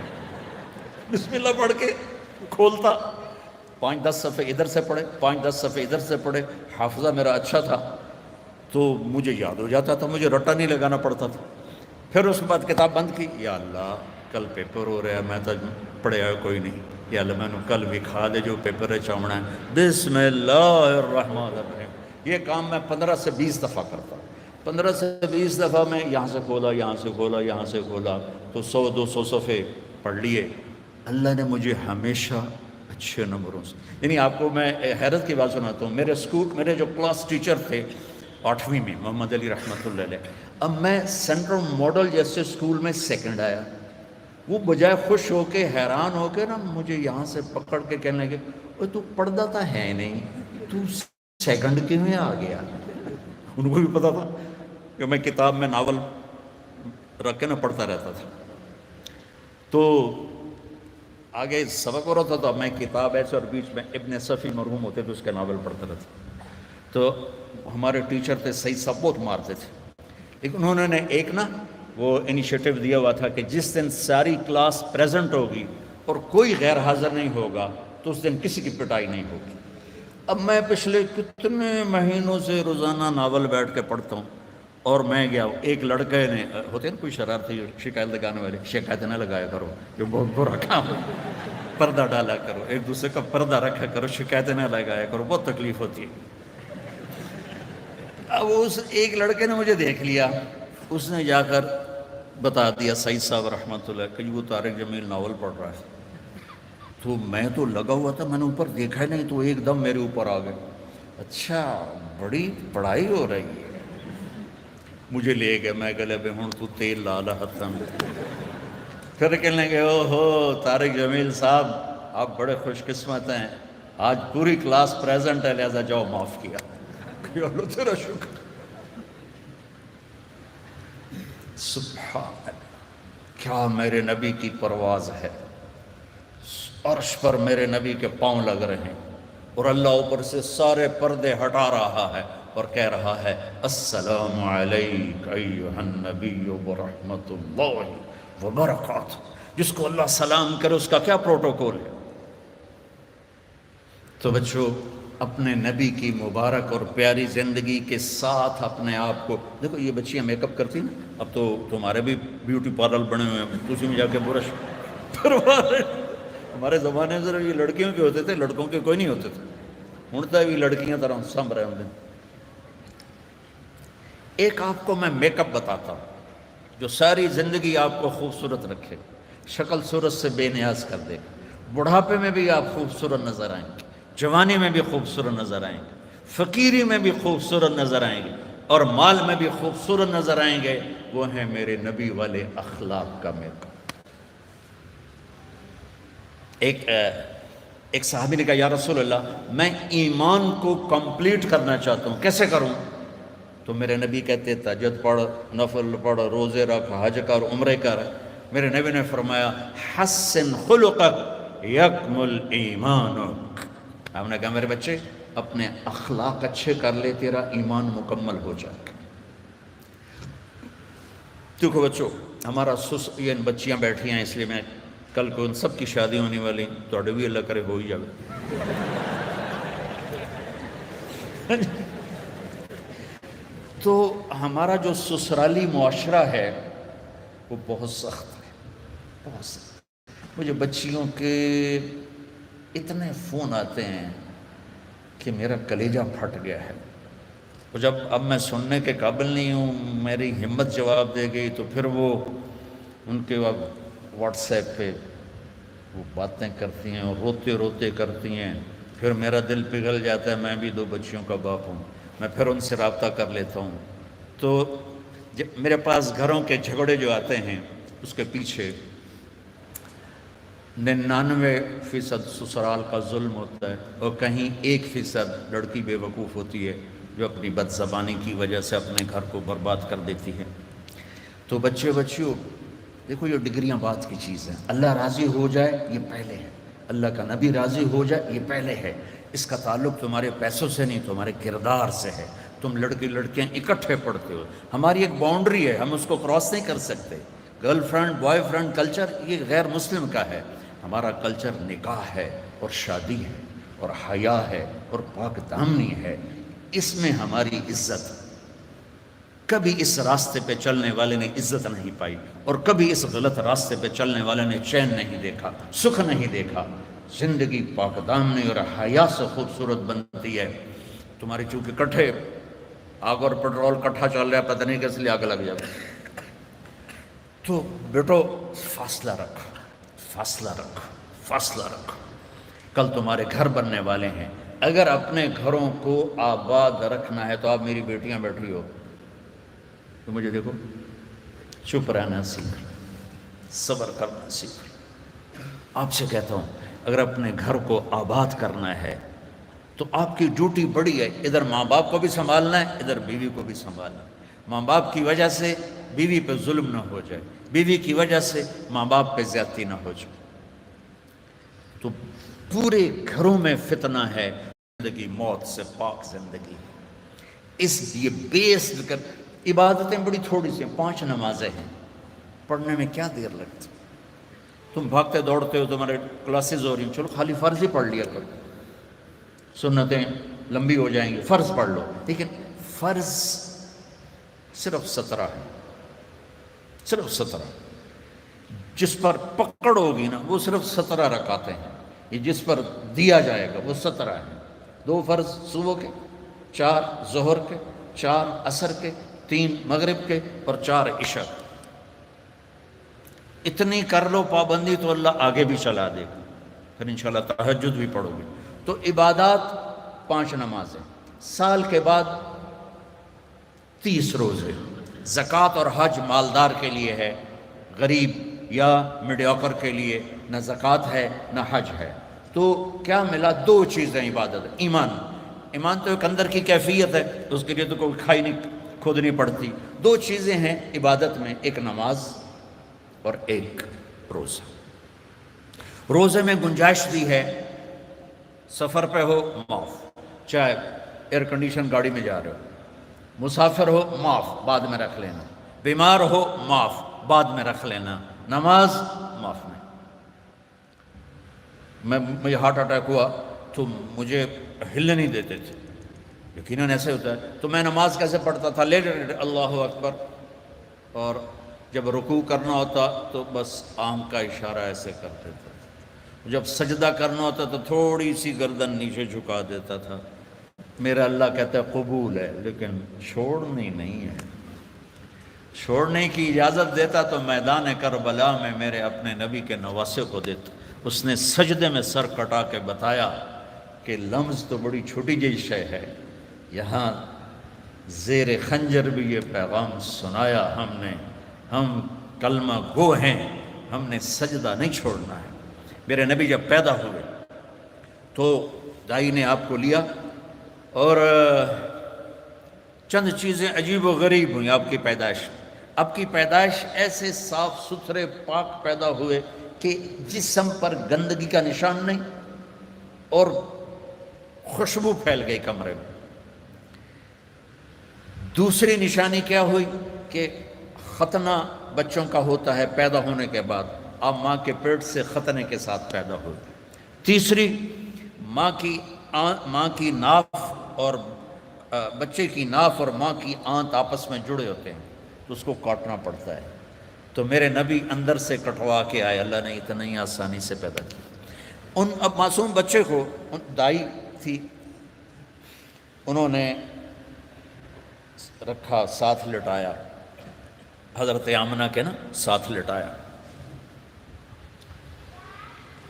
بسم اللہ پڑھ کے کھولتا. 5-10 صفحے ادھر سے پڑھے، 5-10 صفحے ادھر سے پڑھے. حافظہ میرا اچھا تھا تو مجھے یاد ہو جاتا تھا، مجھے رٹا نہیں لگانا پڑتا تھا. پھر اس کے بعد کتاب بند کی. یا اللہ کل پیپر ہو رہا ہے، میں تو پڑھیا کوئی نہیں. یا اللہ میں نے کل بھی کھا دے جو پیپر ہے چاونا ہے. بسم اللہ الرحمن الرحیم. یہ کام میں 15 سے 20 دفعہ کرتا. 15 سے 20 دفعہ میں یہاں سے کھولا، یہاں سے کھولا، یہاں سے کھولا، تو 100-200 صفحے پڑھ لیے. اللہ نے مجھے ہمیشہ اچھے نمبروں سے، یعنی آپ کو میں حیرت کی بات سناتا ہوں. میرے جو کلاس ٹیچر تھے 8ویں میں، محمد علی رحمۃ اللہ علیہ، اب میں سینٹرل ماڈل جیسے اسکول میں سیکنڈ آیا. وہ بجائے خوش ہو کے حیران ہو کے نا مجھے یہاں سے پکڑ کے کہنے لگے تو پڑھتا تھا ہے نہیں، تو سیکنڈ کیوں میں آ گیا. ان کو بھی پتا تھا کہ میں کتاب میں ناول رکھ کے نہ پڑھتا رہتا تھا. تو آگے سبق ہو رہا تھا تو میں کتاب ایسے اور بیچ میں ابن صفی مرحوم ہوتے تھے اس کے ناول پڑھتا رہتا. تو ہمارے ٹیچر تھے سعید صاحب، بہت مارتے تھے، لیکن انہوں نے ایک نا وہ انیشیٹو دیا ہوا تھا کہ جس دن ساری کلاس پریزنٹ ہوگی اور کوئی غیر حاضر نہیں ہوگا تو اس دن کسی کی پٹائی نہیں ہوگی. اب میں پچھلے کتنے مہینوں سے روزانہ ناول بیٹھ کے پڑھتا ہوں. اور میں گیا، ایک لڑکے نے، ہوتے ہیں نا کوئی شرارتی شکایت لگانے والے، شکایت نہ لگایا کرو جو بہت برا کام ہے. پردہ ڈالا کرو، ایک دوسرے کا پردہ رکھا کرو، شکایت نہ لگایا کرو، بہت تکلیف ہوتی ہے. اب اس ایک لڑکے نے مجھے دیکھ لیا، اس نے جا کر بتا دیا سعید صاحب رحمۃ اللہ کہ وہ طارق جمیل ناول پڑھ رہا ہے. تو میں تو لگا ہوا تھا، میں نے اوپر دیکھا ہی نہیں، تو ایک دم میرے اوپر آ گئے. اچھا بڑی پڑھائی ہو رہی ہے. مجھے لے گئے، میں کہ بے ہوں تو تیل لا لا ہاتھ میں. پھر کہنے لگے او ہو طارق جمیل صاحب آپ بڑے خوش قسمت ہیں، آج پوری کلاس پریزنٹ ہے، لہذا جاؤ معاف کیا. کہ اللہ تیرا شکر. سبحان اللہ، کیا میرے نبی کی پرواز ہے. عرش پر میرے نبی کے پاؤں لگ رہے ہیں اور اللہ اوپر سے سارے پردے ہٹا رہا ہے اور کہہ رہا ہے السلام علیک ایھا النبی ورحمۃ اللہ وبرکاتہ. جس کو اللہ سلام کرے اس کا کیا پروٹوکول ہے. تو بچوں اپنے نبی کی مبارک اور پیاری زندگی کے ساتھ اپنے آپ کو دیکھو. یہ بچیاں میک اپ کرتی نا، اب تو تمہارے بھی بیوٹی پارلر بنے ہوئے ہیں، اسی میں جا کے برش کروا رہے. ہمارے زمانے میں صرف یہ لڑکیوں کے ہوتے تھے، لڑکوں کے کوئی نہیں ہوتے تھے. ہوں بھی لڑکیاں طرح سنبھ رہے ہوں. ایک آپ کو میں میک اپ بتاتا ہوں جو ساری زندگی آپ کو خوبصورت رکھے، شکل صورت سے بے نیاز کر دے. بڑھاپے میں بھی آپ خوبصورت نظر آئیں گے، جوانی میں بھی خوبصورت نظر آئیں گے، فقیری میں بھی خوبصورت نظر آئیں گے، اور مال میں بھی خوبصورت نظر آئیں گے. وہ ہیں میرے نبی والے اخلاق کا میک اپ. ایک صحابی نے کہا یا رسول اللہ میں ایمان کو کمپلیٹ کرنا چاہتا ہوں، کیسے کروں؟ تو میرے نبی کہتے تہجد پڑھ، نفل پڑھ، روزے رکھ، حج کر، عمرے کر. میرے نبی نے فرمایا حسن خلقک یکمل ایمانک. آپ نے کہا میرے بچے اپنے اخلاق اچھے کر لے، تیرا ایمان مکمل ہو جائے گا. دیکھو بچوں ہمارا یہ بچیاں بیٹھی ہیں، اس لیے میں کل کو ان سب کی شادی ہونے والی، توڑے بھی اللہ کرے ہو ہی جائے. تو ہمارا جو سسرالی معاشرہ ہے وہ بہت سخت ہے، بہت سخت. مجھے بچیوں کے اتنے فون آتے ہیں کہ میرا کلیجہ پھٹ گیا ہے. اور جب اب میں سننے کے قابل نہیں ہوں، میری ہمت جواب دے گئی تو پھر وہ ان کے واٹس ایپ پہ وہ باتیں کرتی ہیں اور روتے روتے کرتی ہیں. پھر میرا دل پگھل جاتا ہے، میں بھی 2 بچیوں کا باپ ہوں، میں پھر ان سے رابطہ کر لیتا ہوں. تو میرے پاس گھروں کے جھگڑے جو آتے ہیں اس کے پیچھے 99% سسرال کا ظلم ہوتا ہے اور کہیں 1% لڑکی بے وقوف ہوتی ہے جو اپنی بد زبانی کی وجہ سے اپنے گھر کو برباد کر دیتی ہے. تو بچیوں دیکھو یہ ڈگریاں بات کی چیز ہیں. اللہ راضی ہو جائے یہ پہلے ہے، اللہ کا نبی راضی ہو جائے یہ پہلے ہے. اس کا تعلق تمہارے پیسوں سے نہیں، تمہارے کردار سے ہے. تم لڑکیاں اکٹھے پڑھتے ہو، ہماری ایک باؤنڈری ہے، ہم اس کو کراس نہیں کر سکتے. Girl friend boy friend culture یہ غیر مسلم کا ہے. ہمارا کلچر نکاح ہے اور شادی ہے اور حیا ہے اور پاک دامنی ہے. اس میں ہماری عزت. کبھی اس راستے پہ چلنے والے نے عزت نہیں پائی اور کبھی اس غلط راستے پہ چلنے والے نے چین نہیں دیکھا، سکھ نہیں دیکھا. زندگی پاک دامنی اور حیا سے خوبصورت بنتی ہے. تمہاری چونکہ کٹھے آگ اور پٹرول کٹھا چل رہا ہے، پتہ نہیں کس لیے آگ لگ جائے. تو بیٹو فاصلہ رکھ، فاصلہ رکھ، فاصلہ رکھ. کل تمہارے گھر بننے والے ہیں. اگر اپنے گھروں کو آباد رکھنا ہے تو آپ میری بیٹیاں بیٹھی ہو تو مجھے دیکھو چپ رہنا سیکھ، صبر کرنا سیکھ. آپ سے کہتا ہوں اگر اپنے گھر کو آباد کرنا ہے تو آپ کی ڈیوٹی بڑی ہے. ادھر ماں باپ کو بھی سنبھالنا ہے، ادھر بیوی کو بھی سنبھالنا ہے. ماں باپ کی وجہ سے بیوی پہ ظلم نہ ہو جائے، بیوی کی وجہ سے ماں باپ پہ زیادتی نہ ہو جائے. تو پورے گھروں میں فتنہ ہے. زندگی موت سے پاک زندگی. اس یہ بیسڈ کر عبادتیں بڑی تھوڑی سی 5 نمازیں ہیں، پڑھنے میں کیا دیر لگتی. تم بھاگتے دوڑتے ہو، تمہارے کلاسز ہو رہی ہیں، چلو خالی فرض ہی پڑھ لیا کرو، سنتیں لمبی ہو جائیں گی، فرض پڑھ لو. لیکن فرض صرف 17 ہے، صرف 17. جس پر پکڑ ہوگی نا وہ صرف 17 رکعتیں ہیں. یہ جس پر دیا جائے گا وہ 17 ہیں. 2 فرض صبح کے، 4 ظہر کے، 4 عصر کے، 3 مغرب کے اور 4 عشاء. اتنی کر لو پابندی تو اللہ آگے بھی چلا دے گا. پھر انشاءاللہ تہجد بھی پڑھو گے. تو عبادات 5 نمازیں، سال کے بعد 30 روزے. زکوٰۃ اور حج مالدار کے لیے ہے، غریب یا میڈیوکر کے لیے نہ زکوٰۃ ہے نہ حج ہے. تو کیا ملا؟ 2 چیزیں عبادت. ایمان تو ایک اندر کی کیفیت ہے، اس کے لیے تو کوئی کھائی نہیں کھودنی پڑتی. 2 چیزیں ہیں عبادت میں، ایک نماز اور ایک روزہ. روزے میں گنجائش دی ہے، سفر پہ ہو معاف، چاہے ایئر کنڈیشن گاڑی میں جا رہے ہو، مسافر ہو معاف، بعد میں رکھ لینا، بیمار ہو معاف، بعد میں رکھ لینا، نماز معاف نہیں. مجھے ہارٹ اٹیک ہوا تو مجھے ہلنے نہیں دیتے تھے، یقیناً ایسے ہوتا ہے. تو میں نماز کیسے پڑھتا تھا؟ لیٹ اللہ اکبر، اور جب رکوع کرنا ہوتا تو بس آنکھ کا اشارہ ایسے کرتے تھے. جب سجدہ کرنا ہوتا تو تھوڑی سی گردن نیچے جھکا دیتا تھا. میرا اللہ کہتا ہے قبول ہے، لیکن چھوڑنی نہیں ہے. چھوڑنے کی اجازت دیتا تو میدان کربلا میں میرے اپنے نبی کے نواسے کو دیتا. اس نے سجدے میں سر کٹا کے بتایا کہ لمز تو بڑی چھوٹی جی شے ہے، یہاں زیر خنجر بھی یہ پیغام سنایا ہم نے، ہم کلمہ گو ہیں، ہم نے سجدہ نہیں چھوڑنا ہے. میرے نبی جب پیدا ہوئے تو دائی نے آپ کو لیا، اور چند چیزیں عجیب و غریب ہوئیں آپ کی پیدائش. آپ کی پیدائش ایسے صاف ستھرے پاک پیدا ہوئے کہ جسم پر گندگی کا نشان نہیں، اور خوشبو پھیل گئی کمرے میں. دوسری نشانی کیا ہوئی کہ ختنہ بچوں کا ہوتا ہے پیدا ہونے کے بعد، آپ ماں کے پیٹ سے ختنے کے ساتھ پیدا ہوئے. تیسری، ماں کی ناف اور بچے کی ناف اور ماں کی آنت آپس میں جڑے ہوتے ہیں تو اس کو کاٹنا پڑتا ہے. تو میرے نبی اندر سے کٹوا کے آئے، اللہ نے اتنا ہی آسانی سے پیدا کیا. اب معصوم بچے کو دائی تھی، انہوں نے رکھا، ساتھ لٹایا، حضرت آمنہ کے ساتھ لٹایا.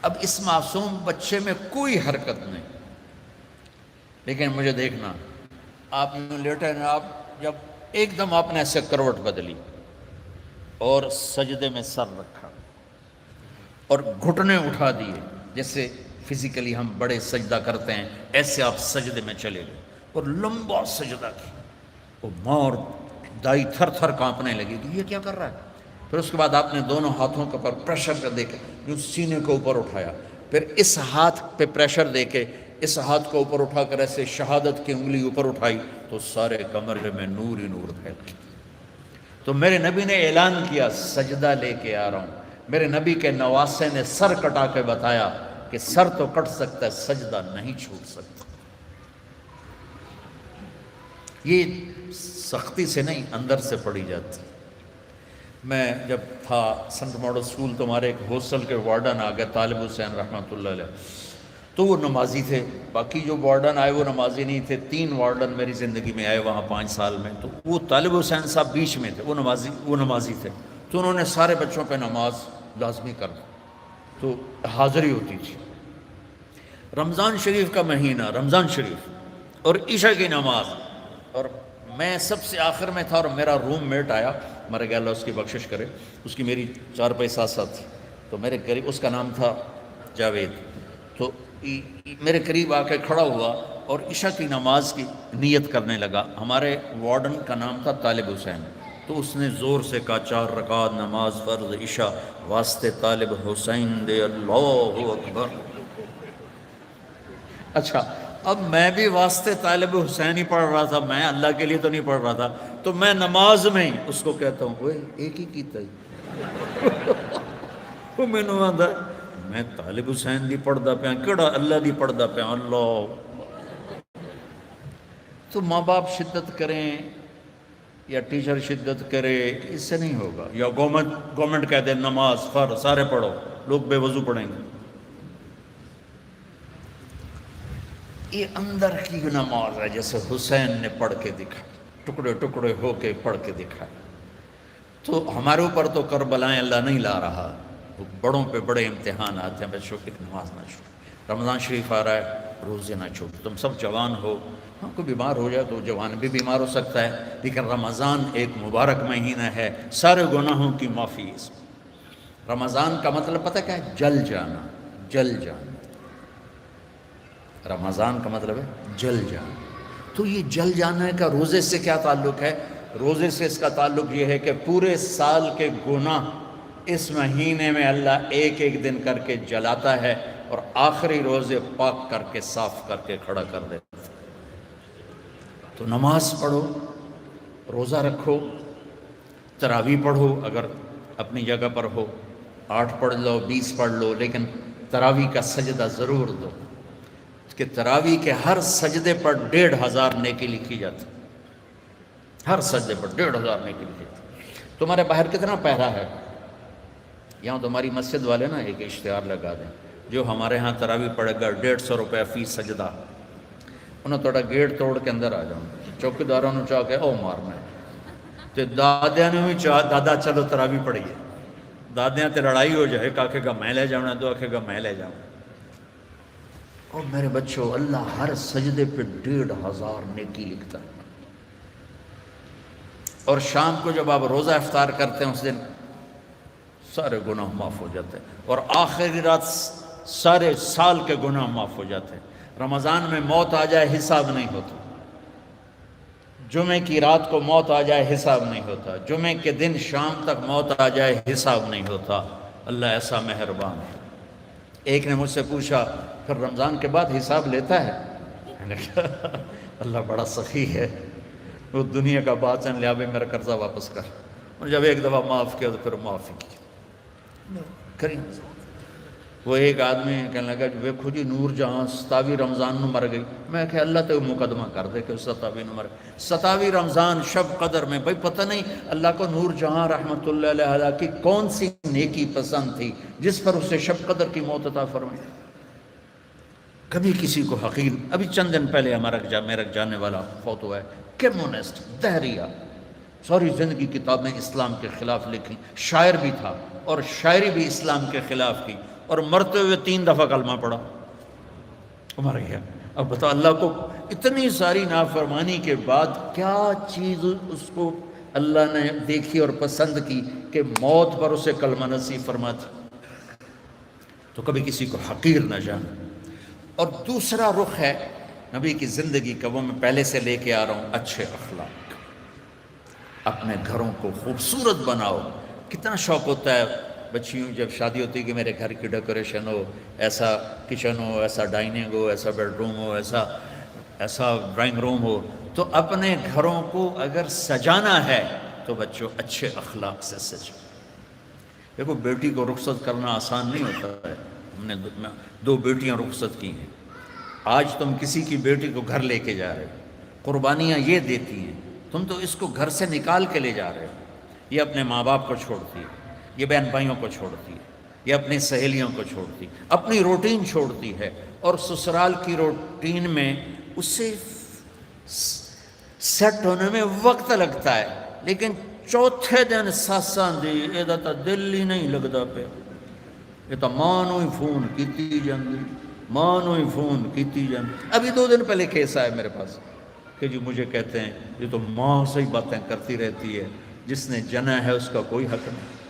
اب اس معصوم بچے میں کوئی حرکت نہیں، لیکن مجھے دیکھنا، آپ لیٹے نا، آپ جب ایک دم آپ نے ایسے کروٹ بدلی اور سجدے میں سر رکھا اور گھٹنے اٹھا دیے، جیسے فزیکلی ہم بڑے سجدہ کرتے ہیں ایسے آپ سجدے میں چلے گئے اور لمبا سجدہ کیا. وہ ماں اور دائی تھر تھر کانپنے لگی کہ یہ کیا کر رہا ہے. پھر اس کے بعد آپ نے دونوں ہاتھوں کے اوپر پریشر کر دے کے جو سینے کو اوپر اٹھایا، پھر اس ہاتھ پہ پریشر دے کے اس ہاتھ کو اوپر اٹھا کر ایسے شہادت کی انگلی اوپر اٹھائی تو سارے کمرے میں نور ہی نور پھیل گیا. تو میرے نبی نے اعلان کیا سجدہ لے کے آ رہا ہوں. میرے نبی کے نواسے نے سر کٹا کے بتایا کہ سر تو کٹ سکتا ہے، سجدہ نہیں چھوٹ سکتا. یہ سختی سے نہیں، اندر سے پڑھی جاتی. میں جب تھا سنٹ ماڈل اسکول تو ہمارے ایک ہاسٹل کے وارڈن آ گئے، طالب حسین رحمۃ اللہ علیہ، تو وہ نمازی تھے. باقی جو وارڈن آئے وہ نمازی نہیں تھے. 3 وارڈن میری زندگی میں آئے وہاں 5 سال میں. تو وہ طالب حسین صاحب بیچ میں تھے، وہ نمازی تھے. تو انہوں نے سارے بچوں پہ نماز لازمی کر دی، تو حاضری ہوتی تھی. رمضان شریف کا مہینہ، رمضان شریف اور عشاء کی نماز، اور میں سب سے آخر میں تھا اور میرا روم میٹ آیا، مر گیا اللہ اس کی بخشش کرے، اس کی میری 4 پہ ساتھ تھی. تو میرے قریب، اس کا نام تھا جاوید، تو میرے قریب آ کے کھڑا ہوا اور عشاء کی نماز کی نیت کرنے لگا. ہمارے وارڈن کا نام تھا طالب حسین. تو اس نے زور سے کہا 4 رکعت نماز فرض عشاء واسطے طالب حسین دے، اللہ اکبر. اچھا، اب میں بھی واسطے طالب حسین ہی پڑھ رہا تھا، میں اللہ کے لیے تو نہیں پڑھ رہا تھا. تو میں نماز میں ہی اس کو کہتا ہوں اوے ایک ہی کیتا ہی وہ میں نے آدھا میں طالب حسین دی پڑھدا پیا، کیڑا اللہ دی پڑھدا پیا. اللہ. تو ماں باپ شدت کریں یا ٹیچر شدت کرے، اس سے نہیں ہوگا. یا گورنمنٹ کہہ دے نماز فرض سارے پڑھو، لوگ بے وضو پڑھیں گے. یہ اندر کی نماز ہے جیسے حسین نے پڑھ کے دکھا. ٹکڑے ٹکڑے ہو کے پڑھ کے دکھائے. تو ہمارے اوپر تو کربلائیں اللہ نہیں لا رہا، بڑوں پہ بڑے امتحانات ہیں. بچوں کی نماز نہ چھوڑو، رمضان شریف آ رہا ہے، روزے نہ چھوڑو. تم سب جوان ہو، ہاں کوئی بیمار ہو جائے تو جوان بھی بیمار ہو سکتا ہے، لیکن رمضان ایک مبارک مہینہ ہے، سارے گناہوں کی معافی اس میں. رمضان کا مطلب پتہ کیا ہے؟ جل جانا، جل جانا. رمضان کا مطلب ہے جل جانا. تو یہ جل جانا کا روزے سے کیا تعلق ہے؟ روزے سے اس کا تعلق یہ ہے کہ پورے سال کے گناہ اس مہینے میں اللہ ایک ایک دن کر کے جلاتا ہے اور آخری روزے پاک کر کے صاف کر کے کھڑا کر دیتا ہے. تو نماز پڑھو، روزہ رکھو، تراویح پڑھو اگر اپنی جگہ پر ہو، 8 پڑھ لو، 20 پڑھ لو، لیکن تراویح کا سجدہ ضرور دو کہ تراویح کے ہر سجدے پر 1500 نیکی لکھی جاتی. ہر سجدے پر 1500 نیکی لکھی جاتی. تمہارے باہر کتنا پہرا ہے؟ یہاں تمہاری مسجد والے نا ایک اشتہار لگا دیں، جو ہمارے ہاں تراویح پڑے گا 150 روپے فی سجدہ، انہوں تھوڑا گیٹ توڑ کے اندر آ جاؤں. چوکیداروں نے چاہ کے او مارنا ہے تے دادیاں نے بھی چاہ دادا چلو تراویح پڑھیے. دادیاں تے لڑائی ہو جائے، ایک آکھے گا میں لے جاؤں، دو آکھے گا میں لے جاؤں. اور میرے بچوں، اللہ ہر سجدے پہ 1500 نیکی لکھتا ہے. اور شام کو جب آپ روزہ افطار کرتے ہیں اس دن سارے گناہ معاف ہو جاتے ہیں، اور آخری رات سارے سال کے گناہ معاف ہو جاتے ہیں. رمضان میں موت آ جائے حساب نہیں ہوتا، جمعے کی رات کو موت آ جائے حساب نہیں ہوتا، جمعے کے دن شام تک موت آ جائے حساب نہیں ہوتا. اللہ ایسا مہربان ہے. ایک نے مجھ سے پوچھا پھر رمضان کے بعد حساب لیتا ہے؟ میں نے کہا اللہ بڑا سخی ہے، وہ دنیا کا بادشاہ لیا بھی میرا قرضہ واپس کر. اور جب ایک دفعہ معاف کیا تو پھر معافی کی کریں. وہ ایک آدمی کہنے لگا ویکھو جی نور جہاں 27 رمضان نو مر گئی. میں کہ اللہ تو مقدمہ کر دے کہ 27 نو مر گئی. 27 رمضان شب قدر میں بھائی پتہ نہیں اللہ کو نور جہاں رحمت اللہ علیہ کی کون سی نیکی پسند تھی جس پر اسے شب قدر کی موت عطا فرمائی. کبھی کسی کو حقیر. ابھی چند دن پہلے میرا جانے والا فوت ہوا ہے، کمیونسٹ، دہریہ، ساری زندگی کتابیں اسلام کے خلاف لکھی، شاعر بھی تھا اور شاعری بھی اسلام کے خلاف کی، اور مرتے ہوئے 3 دفعہ کلمہ پڑھا، مر گیا. اب بتاؤ اللہ کو اتنی ساری نافرمانی کے بعد کیا چیز اس کو اللہ نے دیکھی اور پسند کی کہ موت پر اسے کلمہ نصیب فرماتی. تو کبھی کسی کو حقیر نہ جانا. اور دوسرا رخ ہے نبی کی زندگی کا، وہ میں پہلے سے لے کے آ رہا ہوں، اچھے اخلاق. اپنے گھروں کو خوبصورت بناؤ. کتنا شوق ہوتا ہے بچیوں جب شادی ہوتی ہے کہ میرے گھر کی ڈیکوریشن ہو، ایسا کچن ہو، ایسا ڈائننگ ہو، ایسا بیڈ روم ہو، ایسا ڈرائنگ روم ہو. تو اپنے گھروں کو اگر سجانا ہے تو بچوں اچھے اخلاق سے سجاؤ. دیکھو بیٹی کو رخصت کرنا آسان نہیں ہوتا ہے. ہم نے 2 بیٹیاں رخصت کی ہیں. آج تم کسی کی بیٹی کو گھر لے کے جا رہے ہو، قربانیاں یہ دیتی ہیں، تم تو اس کو گھر سے نکال کے لے جا رہے ہو. یہ اپنے ماں باپ کو چھوڑتی ہے، یہ بہن بھائیوں کو چھوڑتی ہے، یہ اپنی سہیلیوں کو چھوڑتی، اپنی روٹین چھوڑتی ہے، اور سسرال کی روٹین میں اسے سیٹ ہونے میں وقت لگتا ہے. لیکن چوتھے دن ساساں دی یہ تا دل ہی نہیں لگتا پہ. یہ تو ماں نو ہی فون کیتی جاندی، ماں نو ہی فون کیتی جاندی. ابھی 2 دن پہلے کیس آیا میرے پاس کہ جی مجھے کہتے ہیں یہ تو ماں سے ہی باتیں کرتی رہتی ہے، جس نے جنا ہے اس کا کوئی حق نہیں.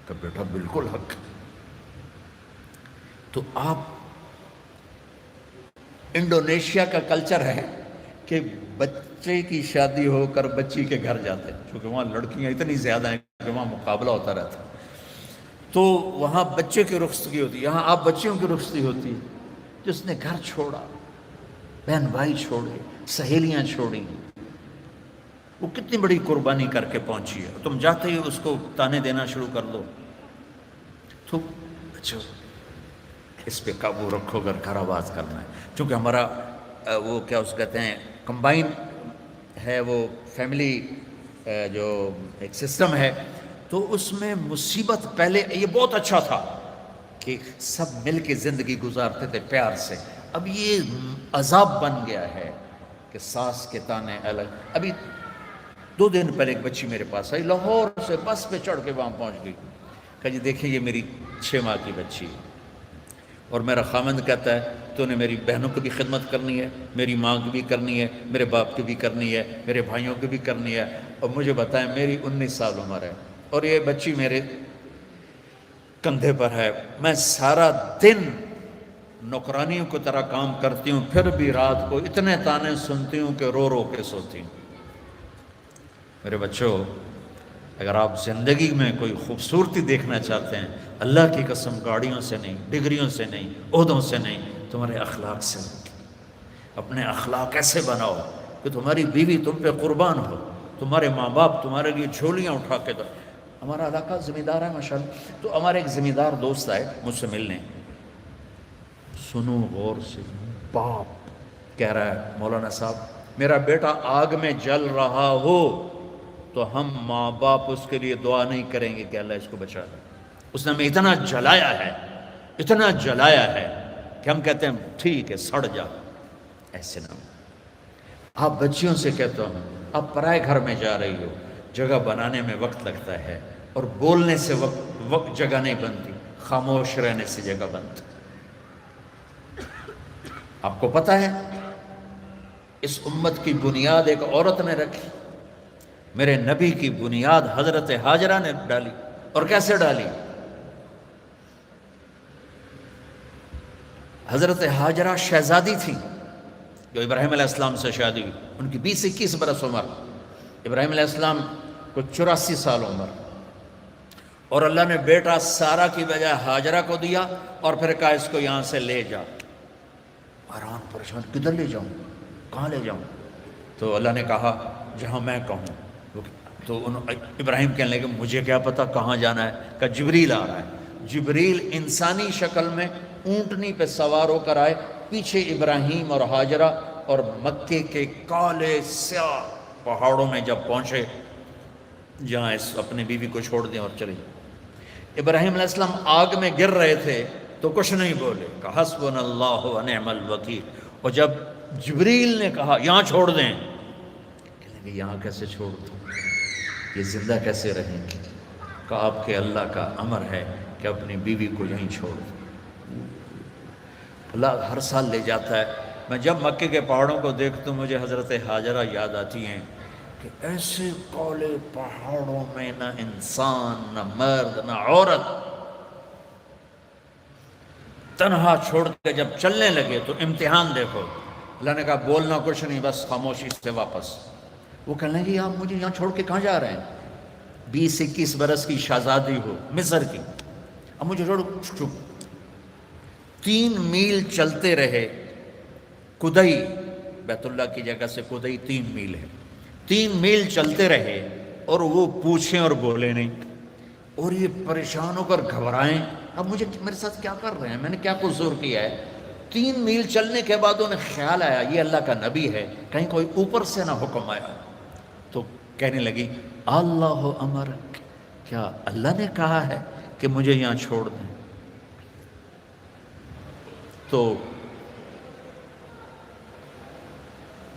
کہ بیٹا بالکل حق. تو آپ انڈونیشیا کا کلچر ہے کہ بچے کی شادی ہو کر بچی کے گھر جاتے ہیں، کیونکہ وہاں لڑکیاں اتنی زیادہ ہیں کہ وہاں مقابلہ ہوتا رہتا ہے. تو وہاں بچے کی رخصتی ہوتی ہے، یہاں آپ بچیوں کی رخصتی ہوتی ہے. جس نے گھر چھوڑا، بہن بھائی چھوڑے، سہیلیاں چھوڑی، وہ کتنی بڑی قربانی کر کے پہنچی ہے. تم جاتے ہی اس کو تانے دینا شروع کر دو. تو اچھا اس پہ قابو رکھو اگر گھر آباد کرنا ہے. چونکہ ہمارا وہ کیا اس کہتے ہیں کمبائن ہے، وہ فیملی جو ایک سسٹم ہے، تو اس میں مصیبت پہلے یہ بہت اچھا تھا کہ سب مل کے زندگی گزارتے تھے پیار سے. اب یہ عذاب بن گیا ہے کہ ساس کے تانے الگ. ابھی 2 دن پہلے ایک بچی میرے پاس آئی، لاہور سے بس پہ چڑھ کے وہاں پہنچ گئی. کہا جی دیکھیں یہ میری 6 ماہ کی بچی ہے، اور میرا خامند کہتا ہے تو نے میری بہنوں کی بھی خدمت کرنی ہے، میری ماں کی بھی کرنی ہے، میرے باپ کی بھی کرنی ہے، میرے بھائیوں کی بھی کرنی ہے. اور مجھے بتائیں میری 19 سال عمر ہے اور یہ بچی میرے کندھے پر ہے. میں سارا دن نوکرانیوں کی طرح کام کرتی ہوں، پھر بھی رات کو اتنے تانے سنتی ہوں کہ رو رو کے سوتی ہوں. میرے بچوں، اگر آپ زندگی میں کوئی خوبصورتی دیکھنا چاہتے ہیں، اللہ کی قسم گاڑیوں سے نہیں، ڈگریوں سے نہیں، عہدوں سے نہیں، تمہارے اخلاق سے. اپنے اخلاق ایسے بناؤ کہ تمہاری بیوی تم پہ قربان ہو، تمہارے ماں باپ تمہارے لیے جھولیاں اٹھا کے دو. ہمارا علاقہ زمیندار ہے ماشاءاللہ، تو ہمارے ایک زمیندار دوست آئے مجھ سے ملنے. سنو غور سے، باپ کہہ رہا ہے مولانا صاحب میرا بیٹا آگ میں جل رہا ہو تو ہم ماں باپ اس کے لیے دعا نہیں کریں گے کہ اللہ اس کو بچا دے. اس نے ہمیں اتنا جلایا ہے، اتنا جلایا ہے کہ ہم کہتے ہیں ٹھیک ہے سڑ جا. ایسے نہ. آپ بچیوں سے کہتا ہوں آپ پرائے گھر میں جا رہی ہو، جگہ بنانے میں وقت لگتا ہے، اور بولنے سے وقت جگہ نہیں بنتی، خاموش رہنے سے جگہ بنتی. آپ کو پتہ ہے اس امت کی بنیاد ایک عورت نے رکھی. میرے نبی کی بنیاد حضرت ہاجرہ نے ڈالی. اور کیسے ڈالی؟ حضرت ہاجرہ شہزادی تھی جو ابراہیم علیہ السلام سے شادی ہوئی. ان کی 20-21 برس عمر، ابراہیم علیہ السلام کو 84 سال عمر. اور اللہ نے بیٹا سارا کی بجائے ہاجرہ کو دیا اور پھر کہا اس کو یہاں سے لے جا. حیران پریشان، کدھر لے جاؤں، کہاں لے جاؤں؟ تو اللہ نے کہا جہاں میں کہوں. تو ابراہیم کہنے لگے مجھے کیا پتا کہاں جانا ہے. کہ جبریل آ رہا ہے. جبریل انسانی شکل میں اونٹنی پہ سوار ہو کر آئے، پیچھے ابراہیم اور ہاجرہ، اور مکے کے کالے سیاہ پہاڑوں میں جب پہنچے جہاں اس اپنی بیوی کو چھوڑ دیں اور چلے. ابراہیم علیہ السلام آگ میں گر رہے تھے تو کچھ نہیں بولے، کہ حسبنا اللہ و نعم الوکیل. اور جب جبریل نے کہا یہاں چھوڑ دیں، کہنے لگے یہاں کیسے چھوڑ دوں، یہ زندہ کیسے رہیں گے؟ کہ آپ کے اللہ کا امر ہے کہ اپنی بیوی کو یہیں چھوڑ دیں. اللہ ہر سال لے جاتا ہے. میں جب مکے کے پہاڑوں کو دیکھتا ہوں مجھے حضرت ہاجرہ یاد آتی ہیں کہ ایسے کالے پہاڑوں میں نہ انسان، نہ مرد، نہ عورت، تنہا چھوڑ کے جب چلنے لگے تو امتحان دیکھو. اللہ نے کہا بولنا کچھ نہیں، بس خاموشی سے واپس. وہ کہنے لگے آپ مجھے یہاں چھوڑ کے کہاں جا رہے ہیں؟ 20-21 برس کی شہزادی ہو مصر کی، اب مجھے چھوڑ. 3 میل چلتے رہے. کدئی بیت اللہ کی جگہ سے کدئی 3 میل ہے. 3 میل چلتے رہے اور وہ پوچھیں اور بولے نہیں. اور یہ پریشان ہو کر گھبرائیں اب مجھے میرے ساتھ کیا کر رہے ہیں، میں نے کیا قصور کیا ہے. 3 میل چلنے کے بعد انہیں خیال آیا یہ اللہ کا نبی ہے، کہیں کوئی اوپر سے نہ حکم آیا. تو کہنے لگی اللہ امر، کیا اللہ نے کہا ہے کہ مجھے یہاں چھوڑ دیں؟ تو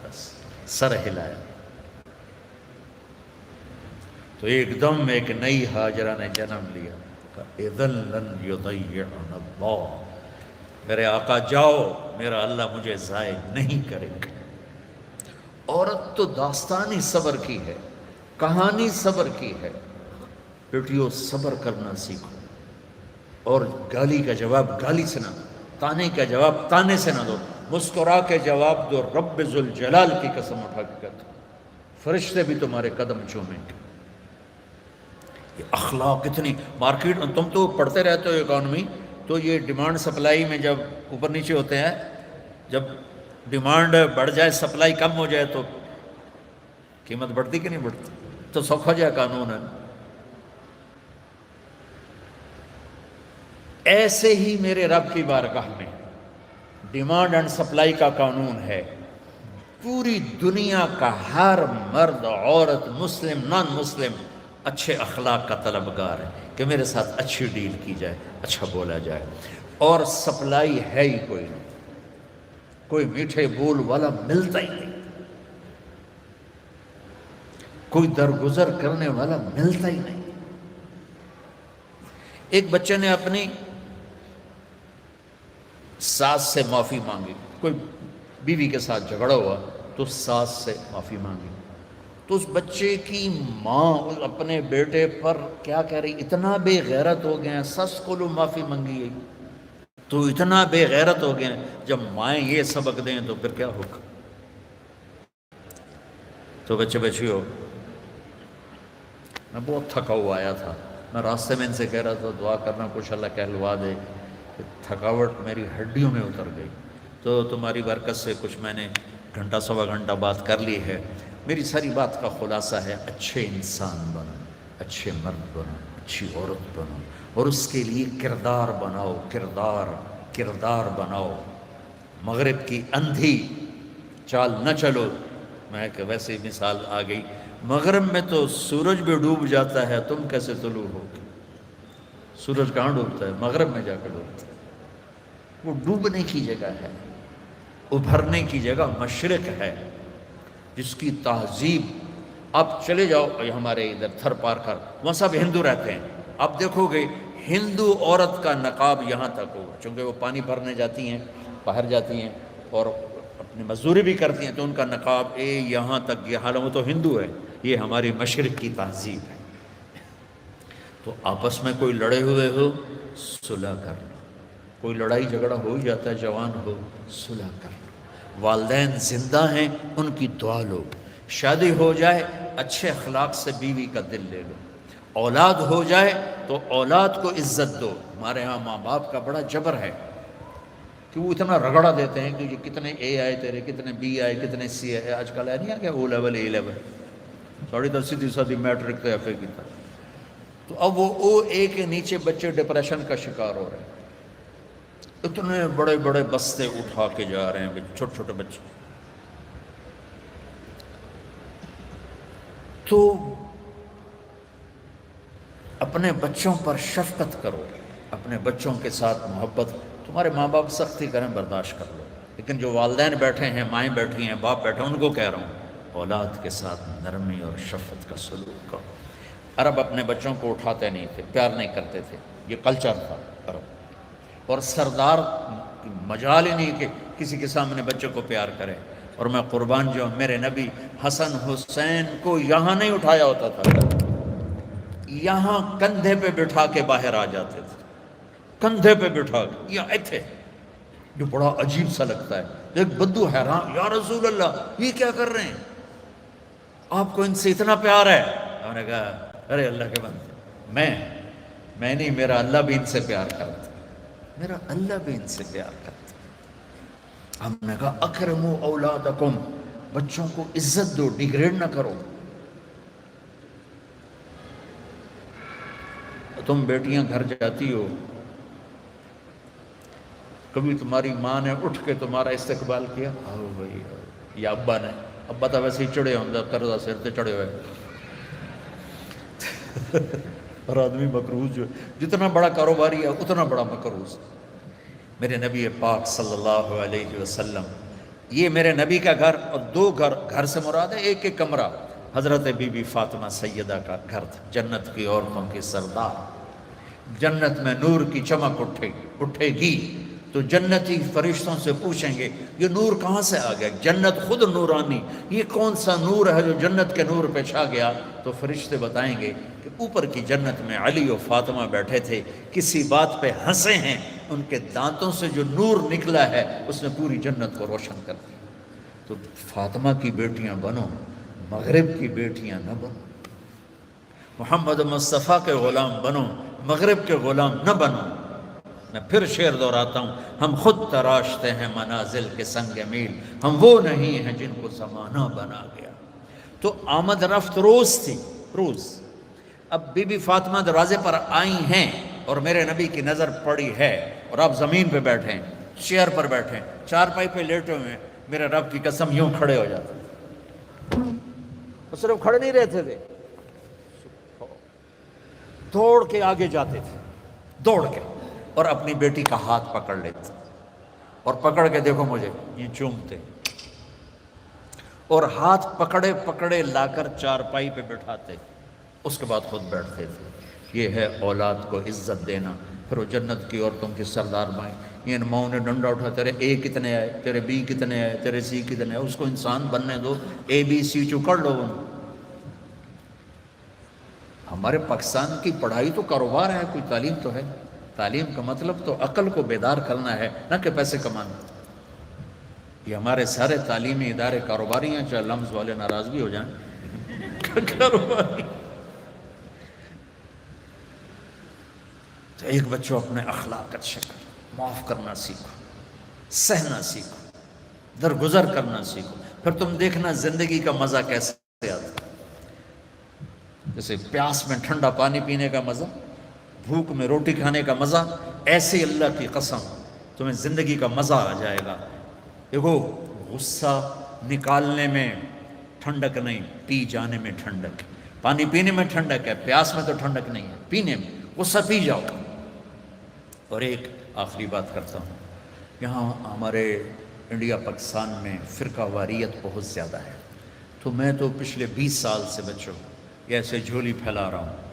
بس سر ہلایا. تو ایک دم ایک نئی ہاجرہ نے جنم لیا. اذن لن یضیعنا اللہ، میرے آقا جاؤ، میرا اللہ مجھے ضائع نہیں کرے گا. عورت تو داستانی صبر کی ہے، کہانی صبر کی ہے. بیٹیوں صبر کرنا سیکھو، اور گالی کا جواب گالی سے نہ دو، تانے کا جواب تانے سے نہ دو. مسکرا کے جواب دو. رب ذوالجلال کی قسم اٹھا کے کہتا ہوں فرشتے بھی تمہارے قدم چومیں گے. یہ اخلاق اتنی مارکیٹ، تم تو پڑھتے رہتے ہو اکانومی، تو یہ ڈیمانڈ سپلائی میں جب اوپر نیچے ہوتے ہیں، جب ڈیمانڈ بڑھ جائے سپلائی کم ہو جائے تو قیمت بڑھتی کہ نہیں بڑھتی؟ تو سوکھا جائے قانون ہے. ایسے ہی میرے رب کی بارگاہ میں ڈیمانڈ اینڈ سپلائی کا قانون ہے. پوری دنیا کا ہر مرد، عورت، مسلم، نان مسلم اچھے اخلاق کا طلبگار ہے کہ میرے ساتھ اچھی ڈیل کی جائے، اچھا بولا جائے. اور سپلائی ہے ہی کوئی نہیں، کوئی میٹھے بول والا ملتا ہی نہیں. کوئی درگزر کرنے والا ملتا ہی نہیں۔ ایک بچے نے اپنی ساس سے معافی مانگی، کوئی بیوی کے ساتھ جھگڑا ہوا تو ساس سے معافی مانگی، تو اس بچے کی ماں اپنے بیٹے پر کیا کہہ رہی، اتنا بے غیرت ہو گئے ہیں، سس کو لو معافی منگی ہے تو اتنا بے غیرت ہو گئے ہیں۔ جب مائیں یہ سبق دیں تو پھر کیا ہوگا؟ تو بچے بچیوں، میں بہت تھکا ہوا آیا تھا، میں راستے میں ان سے کہہ رہا تھا دعا کرنا کچھ اللہ کہلوا دے، کہ تھکاوٹ میری ہڈیوں میں اتر گئی، تو تمہاری برکت سے کچھ میں نے گھنٹہ سوا گھنٹہ بات کر لی ہے۔ میری ساری بات کا خلاصہ ہے، اچھے انسان بنو، اچھے مرد بنو، اچھی عورت بنو، اور اس کے لیے کردار بناؤ، کردار بناؤ۔ مغرب کی اندھی چال نہ چلو۔ میں کہ ویسے ہی مثال آ گئی، مغرب میں تو سورج بھی ڈوب جاتا ہے، تم کیسے طلوع ہو؟ سورج کہاں ڈوبتا ہے؟ مغرب میں جا کے ڈوبتا ہے۔ وہ ڈوبنے کی جگہ ہے، ابھرنے کی جگہ مشرق ہے، جس کی تہذیب، آپ چلے جاؤ ہمارے ادھر تھر پارکر، وہاں سب ہندو رہتے ہیں، آپ دیکھو گے ہندو عورت کا نقاب یہاں تک ہوگا، چونکہ وہ پانی بھرنے جاتی ہیں، باہر جاتی ہیں اور اپنی مزدوری بھی کرتی ہیں، تو ان کا نقاب یہاں تک، یہ حالانکہ وہ تو ہندو ہے، یہ ہماری مشرق کی تہذیب ہے۔ تو آپس میں کوئی لڑے ہوئے ہو، صلح کر لو، کوئی لڑائی جھگڑا ہو ہی جاتا ہے، جوان ہو، صلح کر لو۔ والدین زندہ ہیں، ان کی دعا لو۔ شادی ہو جائے، اچھے اخلاق سے بیوی کا دل لے لو۔ اولاد ہو جائے تو اولاد کو عزت دو۔ ہمارے ہاں ماں باپ کا بڑا جبر ہے کہ وہ اتنا رگڑا دیتے ہیں کہ یہ کتنے اے آئے تیرے، کتنے بی آئے، کتنے سی آئے، آج کل ہے نہیں کہ او لیول اے لیول، 10.5 میٹرک تو ایف اے کی تھا، تو اب وہ او اے کے نیچے بچے ڈپریشن کا شکار ہو رہے ہیں، اتنے بڑے بڑے بستے اٹھا کے جا رہے ہیں چھوٹے چھوٹے بچے۔ تو اپنے بچوں پر شفقت کرو، اپنے بچوں کے ساتھ محبت، تمہارے ماں باپ سختی کریں برداشت کر لو، لیکن جو والدین بیٹھے ہیں، مائیں بیٹھی ہیں، باپ بیٹھے ہیں، ان کو کہہ رہا ہوں اولاد کے ساتھ نرمی اور شفقت کا سلوک کرو۔ عرب اپنے بچوں کو اٹھاتے نہیں تھے، پیار نہیں کرتے تھے، یہ کلچر تھا عرب، اور سردار مجال ہی نہیں کہ کسی کے سامنے بچے کو پیار کرے۔ اور میں قربان جو میرے نبی حسن حسین کو یہاں نہیں اٹھایا ہوتا تھا، یہاں کندھے پہ بٹھا کے باہر آ جاتے تھے، کندھے پہ بٹھا کے، یہ تھے، جو بڑا عجیب سا لگتا ہے۔ ایک بدو حیران، یا رسول اللہ یہ کیا کر رہے ہیں، آپ کو ان سے اتنا پیار ہے؟ انہوں نے کہا ارے اللہ کے بندے، میں نہیں، میرا اللہ بھی ان سے پیار کرتا، میرا اللہ بھی ان سے پیار کرتا۔ ہم نے کہا اکرموا اولادکم، بچوں کو عزت دو، ڈیگریڈ نہ کرو۔ تم بیٹیاں گھر جاتی ہو، کبھی تمہاری ماں نے اٹھ کے تمہارا استقبال کیا؟ آؤ بھائی آؤ، یا ابا نے؟ ابا تو ویسے ہی چڑھے ہوں، قرضہ سر تے چڑھے ہوئے، اور آدمی مقروض جو جتنا بڑا کاروباری ہے اتنا بڑا مقروض۔ میرے نبی پاک صلی اللہ علیہ وسلم، یہ میرے نبی کا گھر، اور دو گھر سے مراد ہے ایک ایک کمرہ، حضرت بی بی فاطمہ سیدہ کا گھر تھا، جنت کی عورتوں کی سردار۔ جنت میں نور کی چمک اٹھے گی تو جنتی فرشتوں سے پوچھیں گے یہ نور کہاں سے آ گیا؟ جنت خود نورانی، یہ کون سا نور ہے جو جنت کے نور پہ چھا گیا؟ تو فرشتے بتائیں گے کہ اوپر کی جنت میں علی و فاطمہ بیٹھے تھے، کسی بات پہ ہنسے ہیں، ان کے دانتوں سے جو نور نکلا ہے اس نے پوری جنت کو روشن کر دیا۔ تو فاطمہ کی بیٹیاں بنو، مغرب کی بیٹیاں نہ بنو، محمد مصطفیٰ کے غلام بنو، مغرب کے غلام نہ بنو۔ میں پھر شعر دہراتا ہوں، ہم خود تراشتے ہیں منازل کے سنگ میل، ہم وہ نہیں ہیں جن کو زمانہ بنا گیا۔ تو آمد رفت روز تھی، روز۔ اب بی بی فاطمہ دروازے پر آئی ہیں اور میرے نبی کی نظر پڑی ہے، اور آپ زمین پہ بیٹھے ہیں، چیئر پر بیٹھے ہیں، چارپائی پہ لیٹے ہوئے ہیں، میرے رب کی قسم یوں کھڑے ہو جاتے، وہ صرف کھڑے نہیں رہتے تھے، دوڑ کے آگے جاتے تھے، دوڑ کے، اور اپنی بیٹی کا ہاتھ پکڑ لیتے، اور پکڑ کے دیکھو مجھے، یہ چومتے، اور ہاتھ پکڑے پکڑے لا کر چارپائی پہ بٹھاتے، اس کے بعد خود بیٹھتے تھے۔ یہ ہے اولاد کو عزت دینا۔ پھر وہ جنت کی عورتوں کی سردار مائیں، ان ماؤں نے ڈنڈا اٹھا، تیرے اے کتنے آئے، تیرے بی کتنے آئے، تیرے سی کتنے آئے، اس کو انسان بننے دو، اے بی سی چکڑ لو ان۔ ہمارے پاکستان کی پڑھائی تو کاروبار ہے، کوئی تعلیم تو ہے؟ تعلیم کا مطلب تو عقل کو بیدار کرنا ہے، نہ کہ پیسے کمانا۔ یہ ہمارے سارے تعلیمی ادارے کاروباری ہیں، چاہے لمز والے ناراض بھی ہو جائیں کاروباری۔ تو ایک بچوں اپنے اخلاق اچھے کرو، معاف کرنا سیکھو، سہنا سیکھو، درگزر کرنا سیکھو، پھر تم دیکھنا زندگی کا مزہ کیسے آتا ہے۔ جیسے پیاس میں ٹھنڈا پانی پینے کا مزہ، بھوک میں روٹی کھانے کا مزہ، ایسے اللہ کی قسم تمہیں زندگی کا مزہ آ جائے گا۔ دیکھو، غصہ نکالنے میں ٹھنڈک نہیں، پی جانے میں ٹھنڈک ہے۔ پانی پینے میں ٹھنڈک ہے، پیاس میں تو ٹھنڈک نہیں ہے، پینے میں غصہ پی جاؤ۔ اور ایک آخری بات کرتا ہوں، یہاں ہمارے انڈیا پاکستان میں فرقہ واریت بہت زیادہ ہے، تو میں تو پچھلے 20 سال سے بچوں یہ ایسے جھولی پھیلا رہا ہوں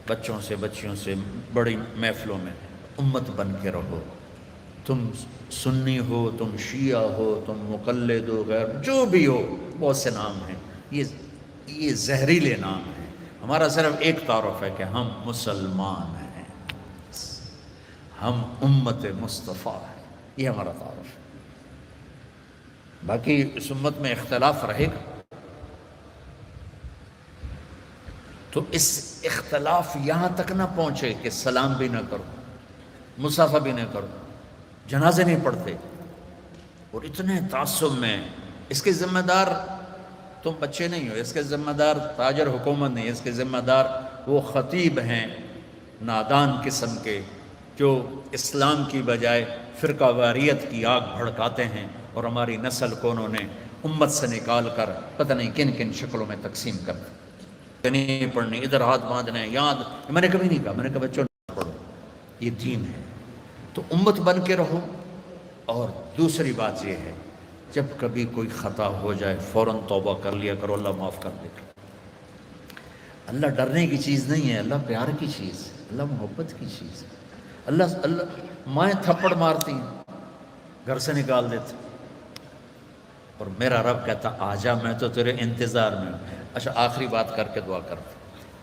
بچوں سے، بچیوں سے، بڑی محفلوں میں، امت بن کے رہو۔ تم سنی ہو، تم شیعہ ہو، تم مقلد ہو، غیر جو بھی ہو، بہت سے نام ہیں، یہ زہریلے نام ہیں۔ ہمارا صرف ایک تعارف ہے کہ ہم مسلمان ہیں، ہم امت مصطفیٰ ہیں، یہ ہمارا تعارف ہے۔ باقی اس امت میں اختلاف رہے گا، تو اس اختلاف یہاں تک نہ پہنچے کہ سلام بھی نہ کرو، مصافحہ بھی نہ کرو، جنازے نہیں پڑھتے، اور اتنے تعصب میں۔ اس کے ذمہ دار تم بچے نہیں ہو، اس کے ذمہ دار تاجر حکومت نہیں، اس کے ذمہ دار وہ خطیب ہیں نادان قسم کے، جو اسلام کی بجائے فرقہ واریت کی آگ بھڑکاتے ہیں، اور ہماری نسل کو انہوں نے امت سے نکال کر پتہ نہیں کن کن شکلوں میں تقسیم کر دی۔ نہیں پڑھنی، ادھر ہاتھ باندھنے، یاد، میں نے کبھی نہیں کہا، میں نے کہا بچوں نہ پڑھو، یہ دین ہے۔ تو امت بن کے رہو۔ اور دوسری بات یہ ہے، جب کبھی کوئی خطا ہو جائے فوراً توبہ کر لیا کرو، اللہ معاف کر دے گا۔ اللہ ڈرنے کی چیز نہیں ہے، اللہ پیار کی چیز ہے، اللہ محبت کی چیز ہے۔ اللہ مائیں تھپڑ مارتی ہیں، گھر سے نکال دیتے، اور میرا رب کہتا آجا، میں تو تیرے انتظار میں ہوں۔ اچھا، آخری بات کر کے دعا کرتے،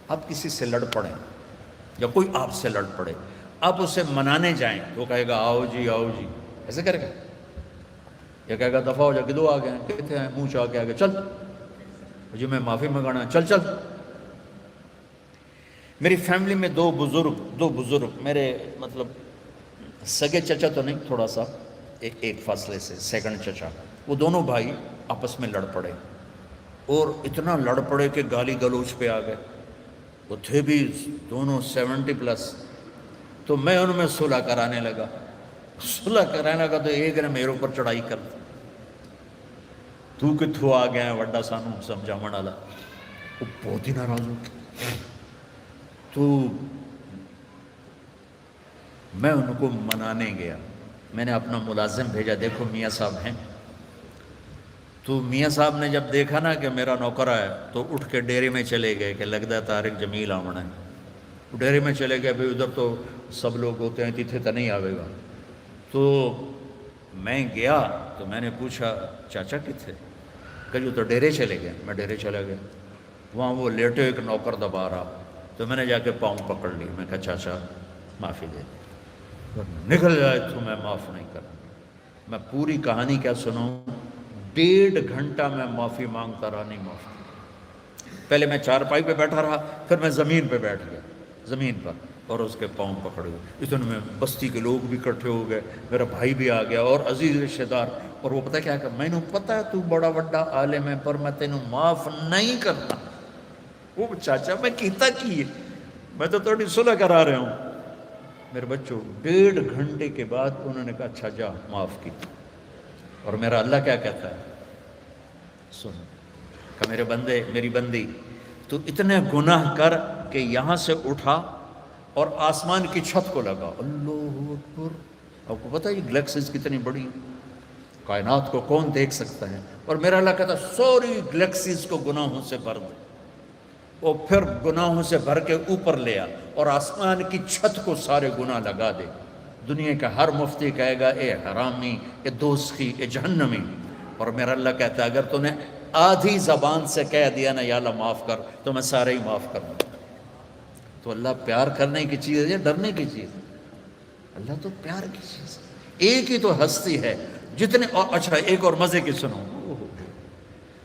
آپ کسی سے لڑ پڑیں یا کوئی آپ سے لڑ پڑے، آپ اسے منانے جائیں تو وہ کہے گا آؤ جی آؤ جی، ایسے کرے گا؟ یا کہے گا دفعہ ہو جا، کدو آ گئے ہیں، کہتے ہیں منہ چاہ کے آگے، چل مجھے میں معافی منگانا، چل چل۔ میری فیملی میں دو بزرگ میرے مطلب سگے چچا تو نہیں، تھوڑا سا ایک فاصلے سے سیکنڈ چچا، وہ دونوں بھائی آپس میں لڑ پڑے، اور اتنا لڑ پڑے کہ گالی گلوچ پہ آ گئے۔ وہ تھے بھی دونوں 70+۔ تو میں ان میں صلح کرانے لگا تو ایک نے میرے اوپر چڑھائی کر دی، تو کتھوں آ گیا وڈا سانو سمجھاون والا۔ وہ بہت ہی ناراض ہو گیا، تو میں ان کو منانے گیا، میں نے اپنا ملازم بھیجا، دیکھو میاں صاحب ہیں۔ تو میاں صاحب نے جب دیکھا نا کہ میرا نوکر ہے، تو اٹھ کے ڈیرے میں چلے گئے کہ لگتا ہے طارق جمیل آمنا ہے۔ ڈیرے میں چلے گئے، بھئی ادھر تو سب لوگ ہوتے ہیں، تیتھے تو نہیں آوے گا۔ تو میں گیا تو میں نے پوچھا چاچا کتھے؟ کہ جو تو ڈیرے چلے گئے۔ میں ڈیرے چلا گیا، وہاں وہ لیٹے ایک نوکر دبا رہا، تو میں نے جا کے پاؤں پکڑ لی، میں کہا چاچا معافی دے دے، نکل جائے تو میں معاف نہیں کروں۔ میں پوری کہانی کیا سناؤں، 1.5 گھنٹہ میں معافی مانگتا رہا، نہیں معاف کیا۔ پہلے میں چارپائی پہ بیٹھا رہا، پھر میں زمین پہ بیٹھ گیا، زمین پر، اور اس کے پاؤں پکڑ گئے۔ اتنے میں بستی کے لوگ بھی اکٹھے ہو گئے، میرا بھائی بھی آ گیا اور عزیز رشتہ دار، اور وہ پتہ کیا کہ میں نے پتہ ہے تو بڑا وڈا عالم ہے، پر میں تینوں معاف نہیں کرتا۔ وہ چاچا میں کیتا کی ہے، میں تو تھوڑی صلح کرا رہا ہوں۔ میرے بچوں 1.5 گھنٹے کے بعد انہوں نے کہا اچھا جا معاف کی۔ اور میرا اللہ کیا کہتا ہے، سن کہ میرے بندے، میری بندی، تو اتنے گناہ کر کہ یہاں سے اٹھا اور آسمان کی چھت کو لگا، اللہ اکبر۔ آپ کو پتہ ہے یہ گلیکسیز کتنی بڑی، کائنات کو کون دیکھ سکتا ہے؟ اور میرا اللہ کہتا ہے سوری گلیکسیز کو گناہوں سے بھر دے، وہ پھر گناہوں سے بھر کے اوپر لے آ اور آسمان کی چھت کو سارے گناہ لگا دے۔ دنیا کا ہر مفتی کہے گا اے حرامی، اے دوزخی، اے جہنمی، اور میرا اللہ کہتا ہے اگر تو نے آدھی زبان سے کہہ دیا نا یا اللہ معاف کر، تو میں سارے ہی معاف کر دوں۔ تو اللہ پیار کرنے کی چیز ہے یا ڈرنے کی چیز ہے؟ اللہ تو پیار کی چیز ہے، ایک ہی تو ہستی ہے جتنے اور اچھا ایک اور مزے کی سنو،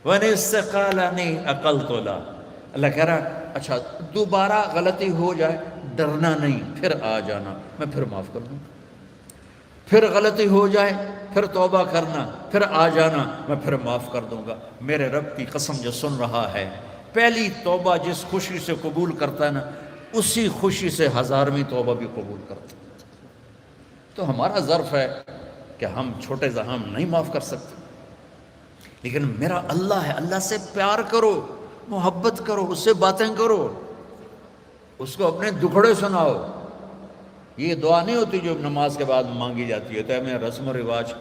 وَنِسْتَقَالَنِي أَقَلْتُ لَا، اللہ کہہ رہا اچھا دوبارہ غلطی ہو جائے ڈرنا نہیں، پھر آ جانا میں پھر معاف کر دوں، پھر غلطی ہو جائے پھر توبہ کرنا، پھر آ جانا میں پھر معاف کر دوں گا۔ میرے رب کی قسم جو سن رہا ہے، پہلی توبہ جس خوشی سے قبول کرتا ہے نا، اسی خوشی سے ہزارویں توبہ بھی قبول کرتا ہے۔ تو ہمارا ظرف ہے کہ ہم چھوٹے ہم نہیں معاف کر سکتے، لیکن میرا اللہ ہے، اللہ سے پیار کرو، محبت کرو، اس سے باتیں کرو، اس کو اپنے دکھڑے سناؤ۔ یہ دعا نہیں ہوتی جو نماز کے بعد مانگی جاتی ہے، تو میں رسم و رواج،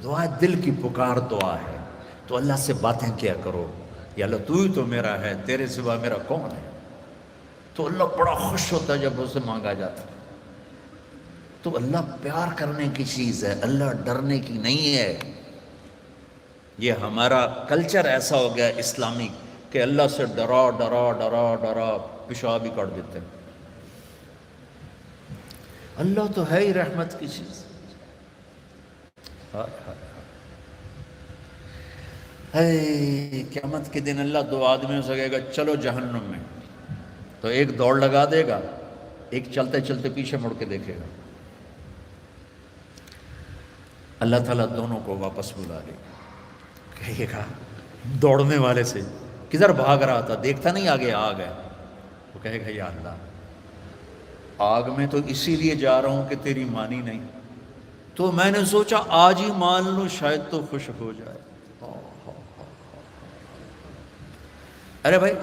دعا دل کی پکار دعا ہے۔ تو اللہ سے باتیں کیا کرو، یا اللہ تو ہی تو میرا ہے، تیرے سوا میرا کون ہے؟ تو اللہ بڑا خوش ہوتا ہے جب اسے مانگا جاتا ہے۔ تو اللہ پیار کرنے کی چیز ہے، اللہ ڈرنے کی نہیں ہے۔ یہ ہمارا کلچر ایسا ہو گیا اسلامی کہ اللہ سے ڈرا ڈرا ڈرا ڈرا پیشاب ہی کر دیتے ہیں۔ اللہ تو ہے ہی رحمت کی چیز۔ قیامت کے دن اللہ دو آدمیوں سے کہے گا چلو جہنم میں، تو ایک دوڑ لگا دے گا، ایک چلتے چلتے پیچھے مڑ کے دیکھے گا۔ اللہ تعالیٰ دونوں کو واپس بلا لے گا، کہے گا دوڑنے والے سے کدھر بھاگ رہا تھا، دیکھتا نہیں آگے آگ ہے؟ وہ کہے گا یا اللہ آگ میں تو اسی لیے جا رہا ہوں کہ تیری مانی نہیں، تو میں نے سوچا آج ہی مان لوں شاید تو خوش ہو جائے۔ ارے بھائی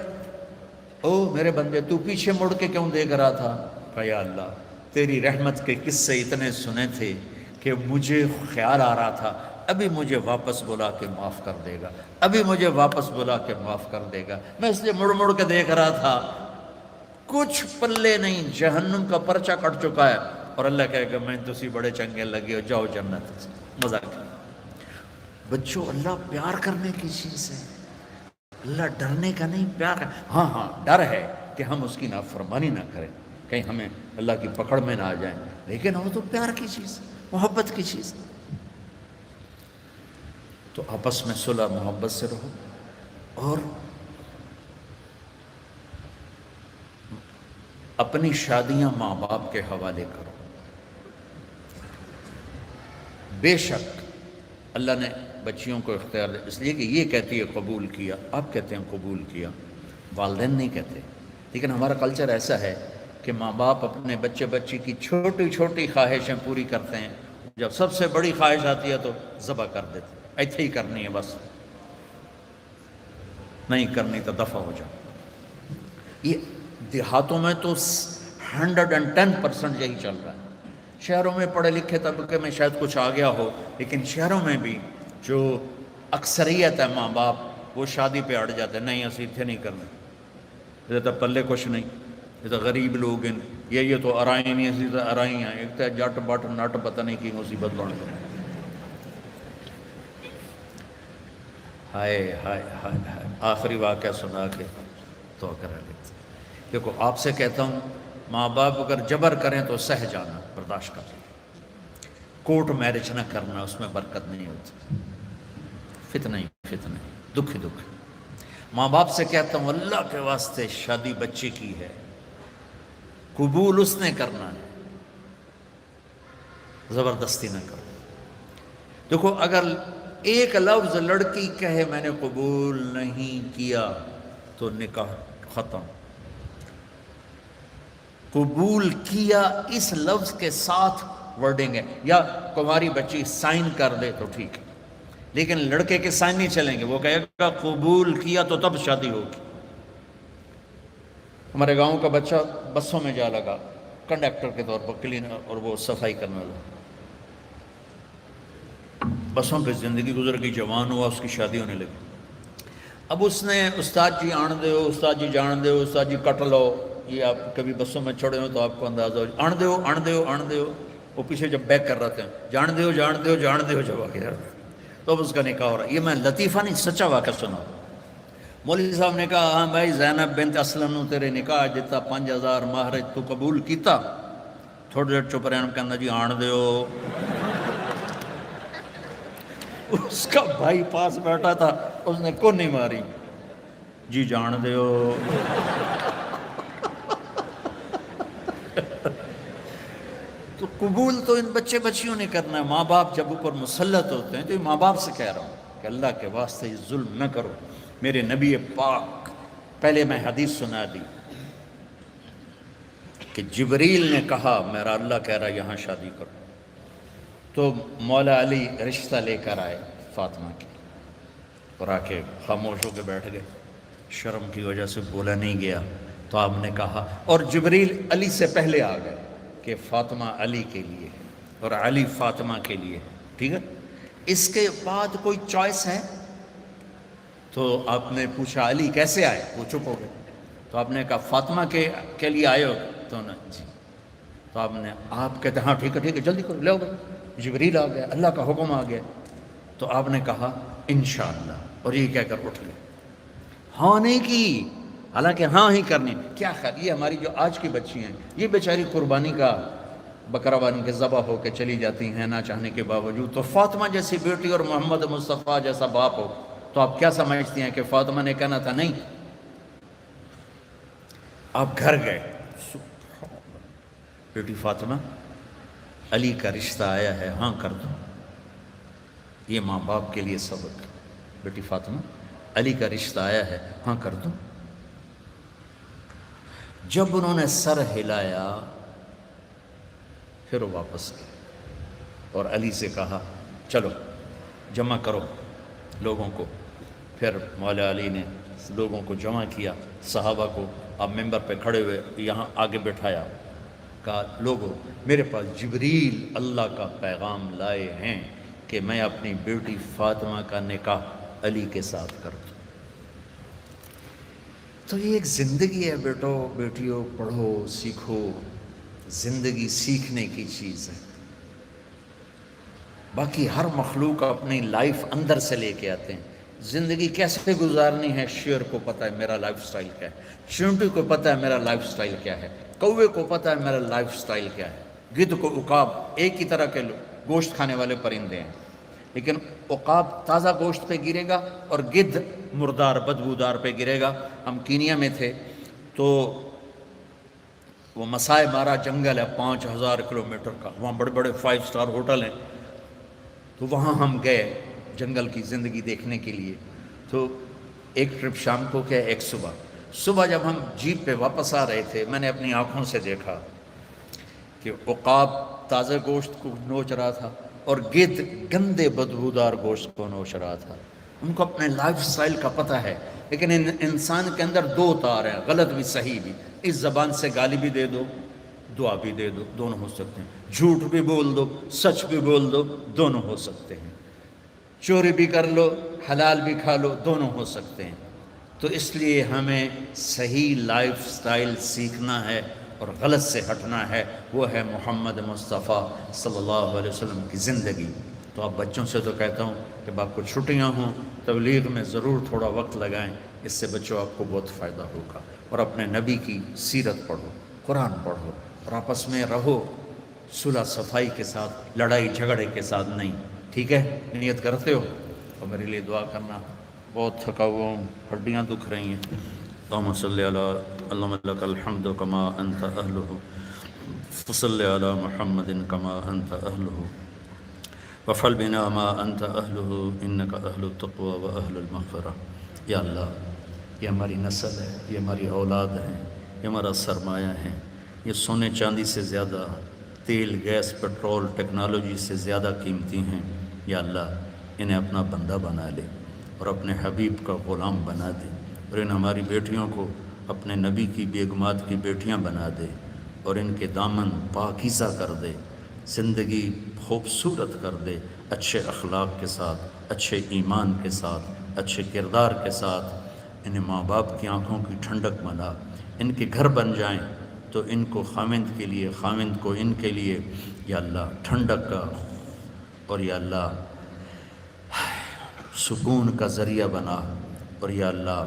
او میرے بندے تو پیچھے مڑ کے کیوں دیکھ رہا تھا؟ کہا یا اللہ تیری رحمت کے قصے اتنے سنے تھے کہ مجھے خیال آ رہا تھا ابھی مجھے واپس بلا کے معاف کر دے گا، ابھی مجھے واپس بلا کے معاف کر دے گا، میں اس لیے مڑ مڑ کے دیکھ رہا تھا۔ کچھ پلے نہیں، جہنم کا پرچہ کٹ چکا ہے، اور اللہ کہے گا میں تسی بڑے چنگے لگے ہو، جاؤ جنت، مزہ کیا۔ بچوں اللہ پیار کرنے کی چیز ہے، اللہ ڈرنے کا نہیں، پیار کا۔ ہاں ہاں ڈر ہے کہ ہم اس کی نافرمانی نہ کریں، کہیں ہمیں اللہ کی پکڑ میں نہ آ جائیں، لیکن وہ تو پیار کی چیز، محبت کی چیز۔ تو آپس میں صلح محبت سے رہو، اور اپنی شادیاں ماں باپ کے حوالے کرو۔ بے شک اللہ نے بچیوں کو اختیار دیا، اس لیے کہ یہ کہتی ہے قبول کیا، آپ کہتے ہیں قبول کیا، والدین نہیں کہتے۔ لیکن ہمارا کلچر ایسا ہے کہ ماں باپ اپنے بچے بچی کی چھوٹی چھوٹی خواہشیں پوری کرتے ہیں، جب سب سے بڑی خواہش آتی ہے تو ذبح کر دیتے ہیں، ایتھے ہی کرنی ہے بس، نہیں کرنی تو دفع ہو جاؤ۔ یہ دیہاتوں میں تو 110% یہی چل رہا ہے، شہروں میں پڑھے لکھے طبقے میں شاید کچھ آ گیا ہو، لیکن شہروں میں بھی جو اکثریت ہے ماں باپ وہ شادی پہ اڑ جاتے ہیں، نہیں اسی اتنے نہیں کرنا، یہ تو پلے کچھ نہیں، یہ تو غریب لوگ ہیں، یہ تو ارائی نہیں، اسی تو ارائی ہیں، ایک تو جٹ بٹ نٹ پتہ نہیں کی مصیبت بن گئی۔ ہائے ہائے ہائے ہائے، آخری واقعہ سنا کے تو کرا لیتے۔ دیکھو آپ سے کہتا ہوں ماں باپ اگر جبر کریں تو سہ جانا، برداشت کر لیں، کورٹ میرج نہ کرنا، اس میں برکت نہیں ہوتی، فتنہ ہی فتنہ، دکھ ہی دکھ۔ ماں باپ سے کہتا ہوں اللہ کے واسطے شادی بچی کی ہے، قبول اس نے کرنا ہے، زبردستی نہ کرو۔ دیکھو اگر ایک لفظ لڑکی کہے میں نے قبول نہیں کیا تو نکاح ختم، قبول کیا اس لفظ کے ساتھ ورڈنگ ہے، یا تمہاری بچی سائن کر دے تو ٹھیک ہے، لیکن لڑکے کے سائن نہیں چلیں گے، وہ کہے گا قبول کیا تو تب شادی ہوگی۔ ہمارے گاؤں کا بچہ بسوں میں جا لگا کنڈکٹر کے طور پر، کلینر، اور وہ صفائی کرنے والا، بسوں پہ زندگی گزر گئی، جوان ہوا، اس کی شادی ہونے لگی۔ اب اس نے استاد جی آن دیو، استاد جی جان دیو، استاد جی کٹ لو، یہ آپ کبھی بسوں میں چھوڑے ہو تو آپ کو اندازہ ہو، آن دیو آن دیو آن دیو، وہ پیچھے جب بیک کر رہے تھے، جان دیو جان دیو جان دیو، جب آ گیا تو اب اس کا نکاح ہو رہا ہے۔ یہ میں لطیفہ نہیں، سچا واقعہ سنا۔ مولوی صاحب نے کہا ہاں بھائی زینب بنت اسلم نو تیرے نکاح دیتا 5000 مہر تو قبول کیتا؟ تھوڑی دیر چپ رہے، کہنا جی آن دیو۔ اس کا بھائی پاس بیٹھا تھا، اس نے کون نہیں ماری، جی جان دیو۔ تو قبول تو ان بچے بچیوں نے کرنا ہے، ماں باپ جب اوپر مسلط ہوتے ہیں تو یہ ماں باپ سے کہہ رہا ہوں کہ اللہ کے واسطے یہ ظلم نہ کرو۔ میرے نبی پاک، پہلے میں حدیث سنا دی کہ جبریل نے کہا میرا اللہ کہہ رہا یہاں شادی کرو، تو مولا علی رشتہ لے کر آئے فاطمہ کی، اور آ کے خاموش ہو کے بیٹھ گئے، شرم کی وجہ سے بولا نہیں گیا۔ تو آپ نے کہا، اور جبریل علی سے پہلے آ گئے کہ فاطمہ علی کے لیے اور علی فاطمہ کے لیے، ٹھیک ہے۔ اس کے بعد کوئی چوائس ہے؟ تو آپ نے پوچھا علی کیسے آئے؟ وہ چپ ہو گئے۔ تو آپ نے کہا فاطمہ کے لیے آئے ہو؟ تو نے جی۔ تو آپ کہتے ہاں ٹھیک ہے جلدی کرو، لے آؤ۔ جبریل آ گیا، اللہ کا حکم آ گیا۔ تو آپ نے کہا انشاءاللہ، اور یہ کہہ کر اٹھ گئے، ہاں نہیں کی، حالانکہ ہاں ہی کرنی۔ کیا خیر، یہ ہماری جو آج کی بچی ہیں، یہ بیچاری قربانی کا بکرا بن کے ذبح ہو کے چلی جاتی ہیں نہ چاہنے کے باوجود۔ تو فاطمہ جیسی بیٹی اور محمد مصطفیٰ جیسا باپ ہو تو آپ کیا سمجھتی ہیں کہ فاطمہ نے کہنا تھا نہیں؟ آپ گھر گئے، بیٹی فاطمہ علی کا رشتہ آیا ہے، ہاں کر دو۔ یہ ماں باپ کے لیے سبق، بیٹی فاطمہ علی کا رشتہ آیا ہے، ہاں کر دو۔ جب انہوں نے سر ہلایا پھر وہ واپس گئے اور علی سے کہا چلو جمع کرو لوگوں کو۔ پھر مولا علی نے لوگوں کو جمع کیا، صحابہ کو آپ ممبر پہ کھڑے ہوئے یہاں آگے بٹھایا، کہا لوگوں میرے پاس جبریل اللہ کا پیغام لائے ہیں کہ میں اپنی بیٹی فاطمہ کا نکاح علی کے ساتھ کر دوں۔ تو یہ ایک زندگی ہے بیٹو بیٹیوں، پڑھو سیکھو، زندگی سیکھنے کی چیز ہے۔ باقی ہر مخلوق اپنی لائف اندر سے لے کے آتے ہیں، زندگی کیسے گزارنی ہے شیر کو پتہ ہے میرا لائف سٹائل کیا ہے، چونٹی کو پتہ ہے میرا لائف سٹائل کیا ہے، کوے کو پتہ ہے میرا لائف سٹائل کیا ہے، گدھ کو عقاب ایک ہی طرح کے گوشت کھانے والے پرندے ہیں، لیکن عقاب تازہ گوشت پہ گرے گا اور گدھ مردار بدبودار پہ گرے گا۔ ہم کینیا میں تھے تو وہ مسائے مارا جنگل ہے 5000 کلومیٹر کا، وہاں بڑے بڑے 5 سٹار ہوٹل ہیں، تو وہاں ہم گئے جنگل کی زندگی دیکھنے کے لیے۔ تو ایک ٹرپ شام کو کیا ایک صبح جب ہم جیپ پہ واپس آ رہے تھے میں نے اپنی آنکھوں سے دیکھا کہ عقاب تازہ گوشت کو نوچ رہا تھا اور گدھ گندے بدبودار گوشت کو نوچ رہا تھا۔ ان کو اپنے لائف سٹائل کا پتہ ہے، لیکن انسان کے اندر دو تار ہیں، غلط بھی صحیح بھی۔ اس زبان سے گالی بھی دے دو، دعا بھی دے دو، دونوں ہو سکتے ہیں۔ جھوٹ بھی بول دو، سچ بھی بول دو، دونوں ہو سکتے ہیں۔ چوری بھی کر لو، حلال بھی کھا لو، دونوں ہو سکتے ہیں۔ تو اس لیے ہمیں صحیح لائف سٹائل سیکھنا ہے اور غلط سے ہٹنا ہے، وہ ہے محمد مصطفیٰ صلی اللہ علیہ وسلم کی زندگی۔ تو آپ بچوں سے تو کہتا ہوں کہ آپ کو چھٹیاں ہوں تبلیغ میں ضرور تھوڑا وقت لگائیں، اس سے بچوں آپ کو بہت فائدہ ہوگا، اور اپنے نبی کی سیرت پڑھو، قرآن پڑھو، اور آپس میں رہو صلح صفائی کے ساتھ، لڑائی جھگڑے کے ساتھ نہیں، ٹھیک ہے؟ نیت کرتے ہو تو میرے لیے دعا کرنا، بہت تھکا ہوا ہوں، ہڈیاں دکھ رہی ہیں۔ اللہم صلی علی اللہم لک الحمد کما انت اہلہ فصلی علی محمد کما انت اہلہ وفعل بنا ما انت اہلہ انک اہل التقوی و اہل المغفرہ۔ یا اللہ یہ ہماری نسل ہے، یہ ہماری اولاد ہیں، یہ ہمارا سرمایہ ہے، یہ سونے چاندی سے زیادہ، تیل گیس پیٹرول ٹیکنالوجی سے زیادہ قیمتی ہیں۔ یا اللہ انہیں اپنا بندہ بنا لے اور اپنے حبیب کا غلام بنا دے، اور ان ہماری بیٹیوں کو اپنے نبی کی بیگمات کی بیٹیاں بنا دے، اور ان کے دامن پاکیزہ کر دے، زندگی خوبصورت کر دے، اچھے اخلاق کے ساتھ، اچھے ایمان کے ساتھ، اچھے کردار کے ساتھ۔ انہیں ماں باپ کی آنکھوں کی ٹھنڈک بنا، ان کے گھر بن جائیں تو ان کو خاوند کے لیے، خاوند کو ان کے لیے یا اللہ ٹھنڈک کا اور یا اللہ سکون کا ذریعہ بنا، اور یا اللہ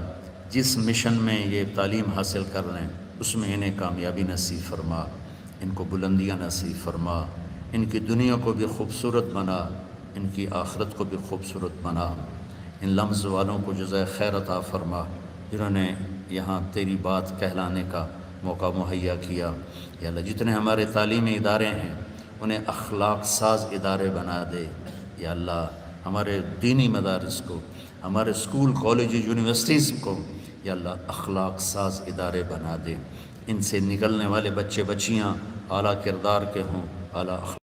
جس مشن میں یہ تعلیم حاصل کر رہے ہیں اس میں انہیں کامیابی نصیب فرما، ان کو بلندیاں نصیب فرما، ان کی دنیا کو بھی خوبصورت بنا، ان کی آخرت کو بھی خوبصورت بنا۔ ان لمز والوں کو جزائے خیر عطا فرما جنہوں نے یہاں تیری بات کہلانے کا موقع مہیا کیا۔ یا اللہ جتنے ہمارے تعلیمی ادارے ہیں انہیں اخلاق ساز ادارے بنا دے۔ یا اللہ ہمارے دینی مدارس کو، ہمارے اسکول کالجز یونیورسٹیز کو یا اللہ اخلاق ساز ادارے بنا دے، ان سے نکلنے والے بچے بچیاں اعلیٰ کردار کے ہوں، اعلیٰ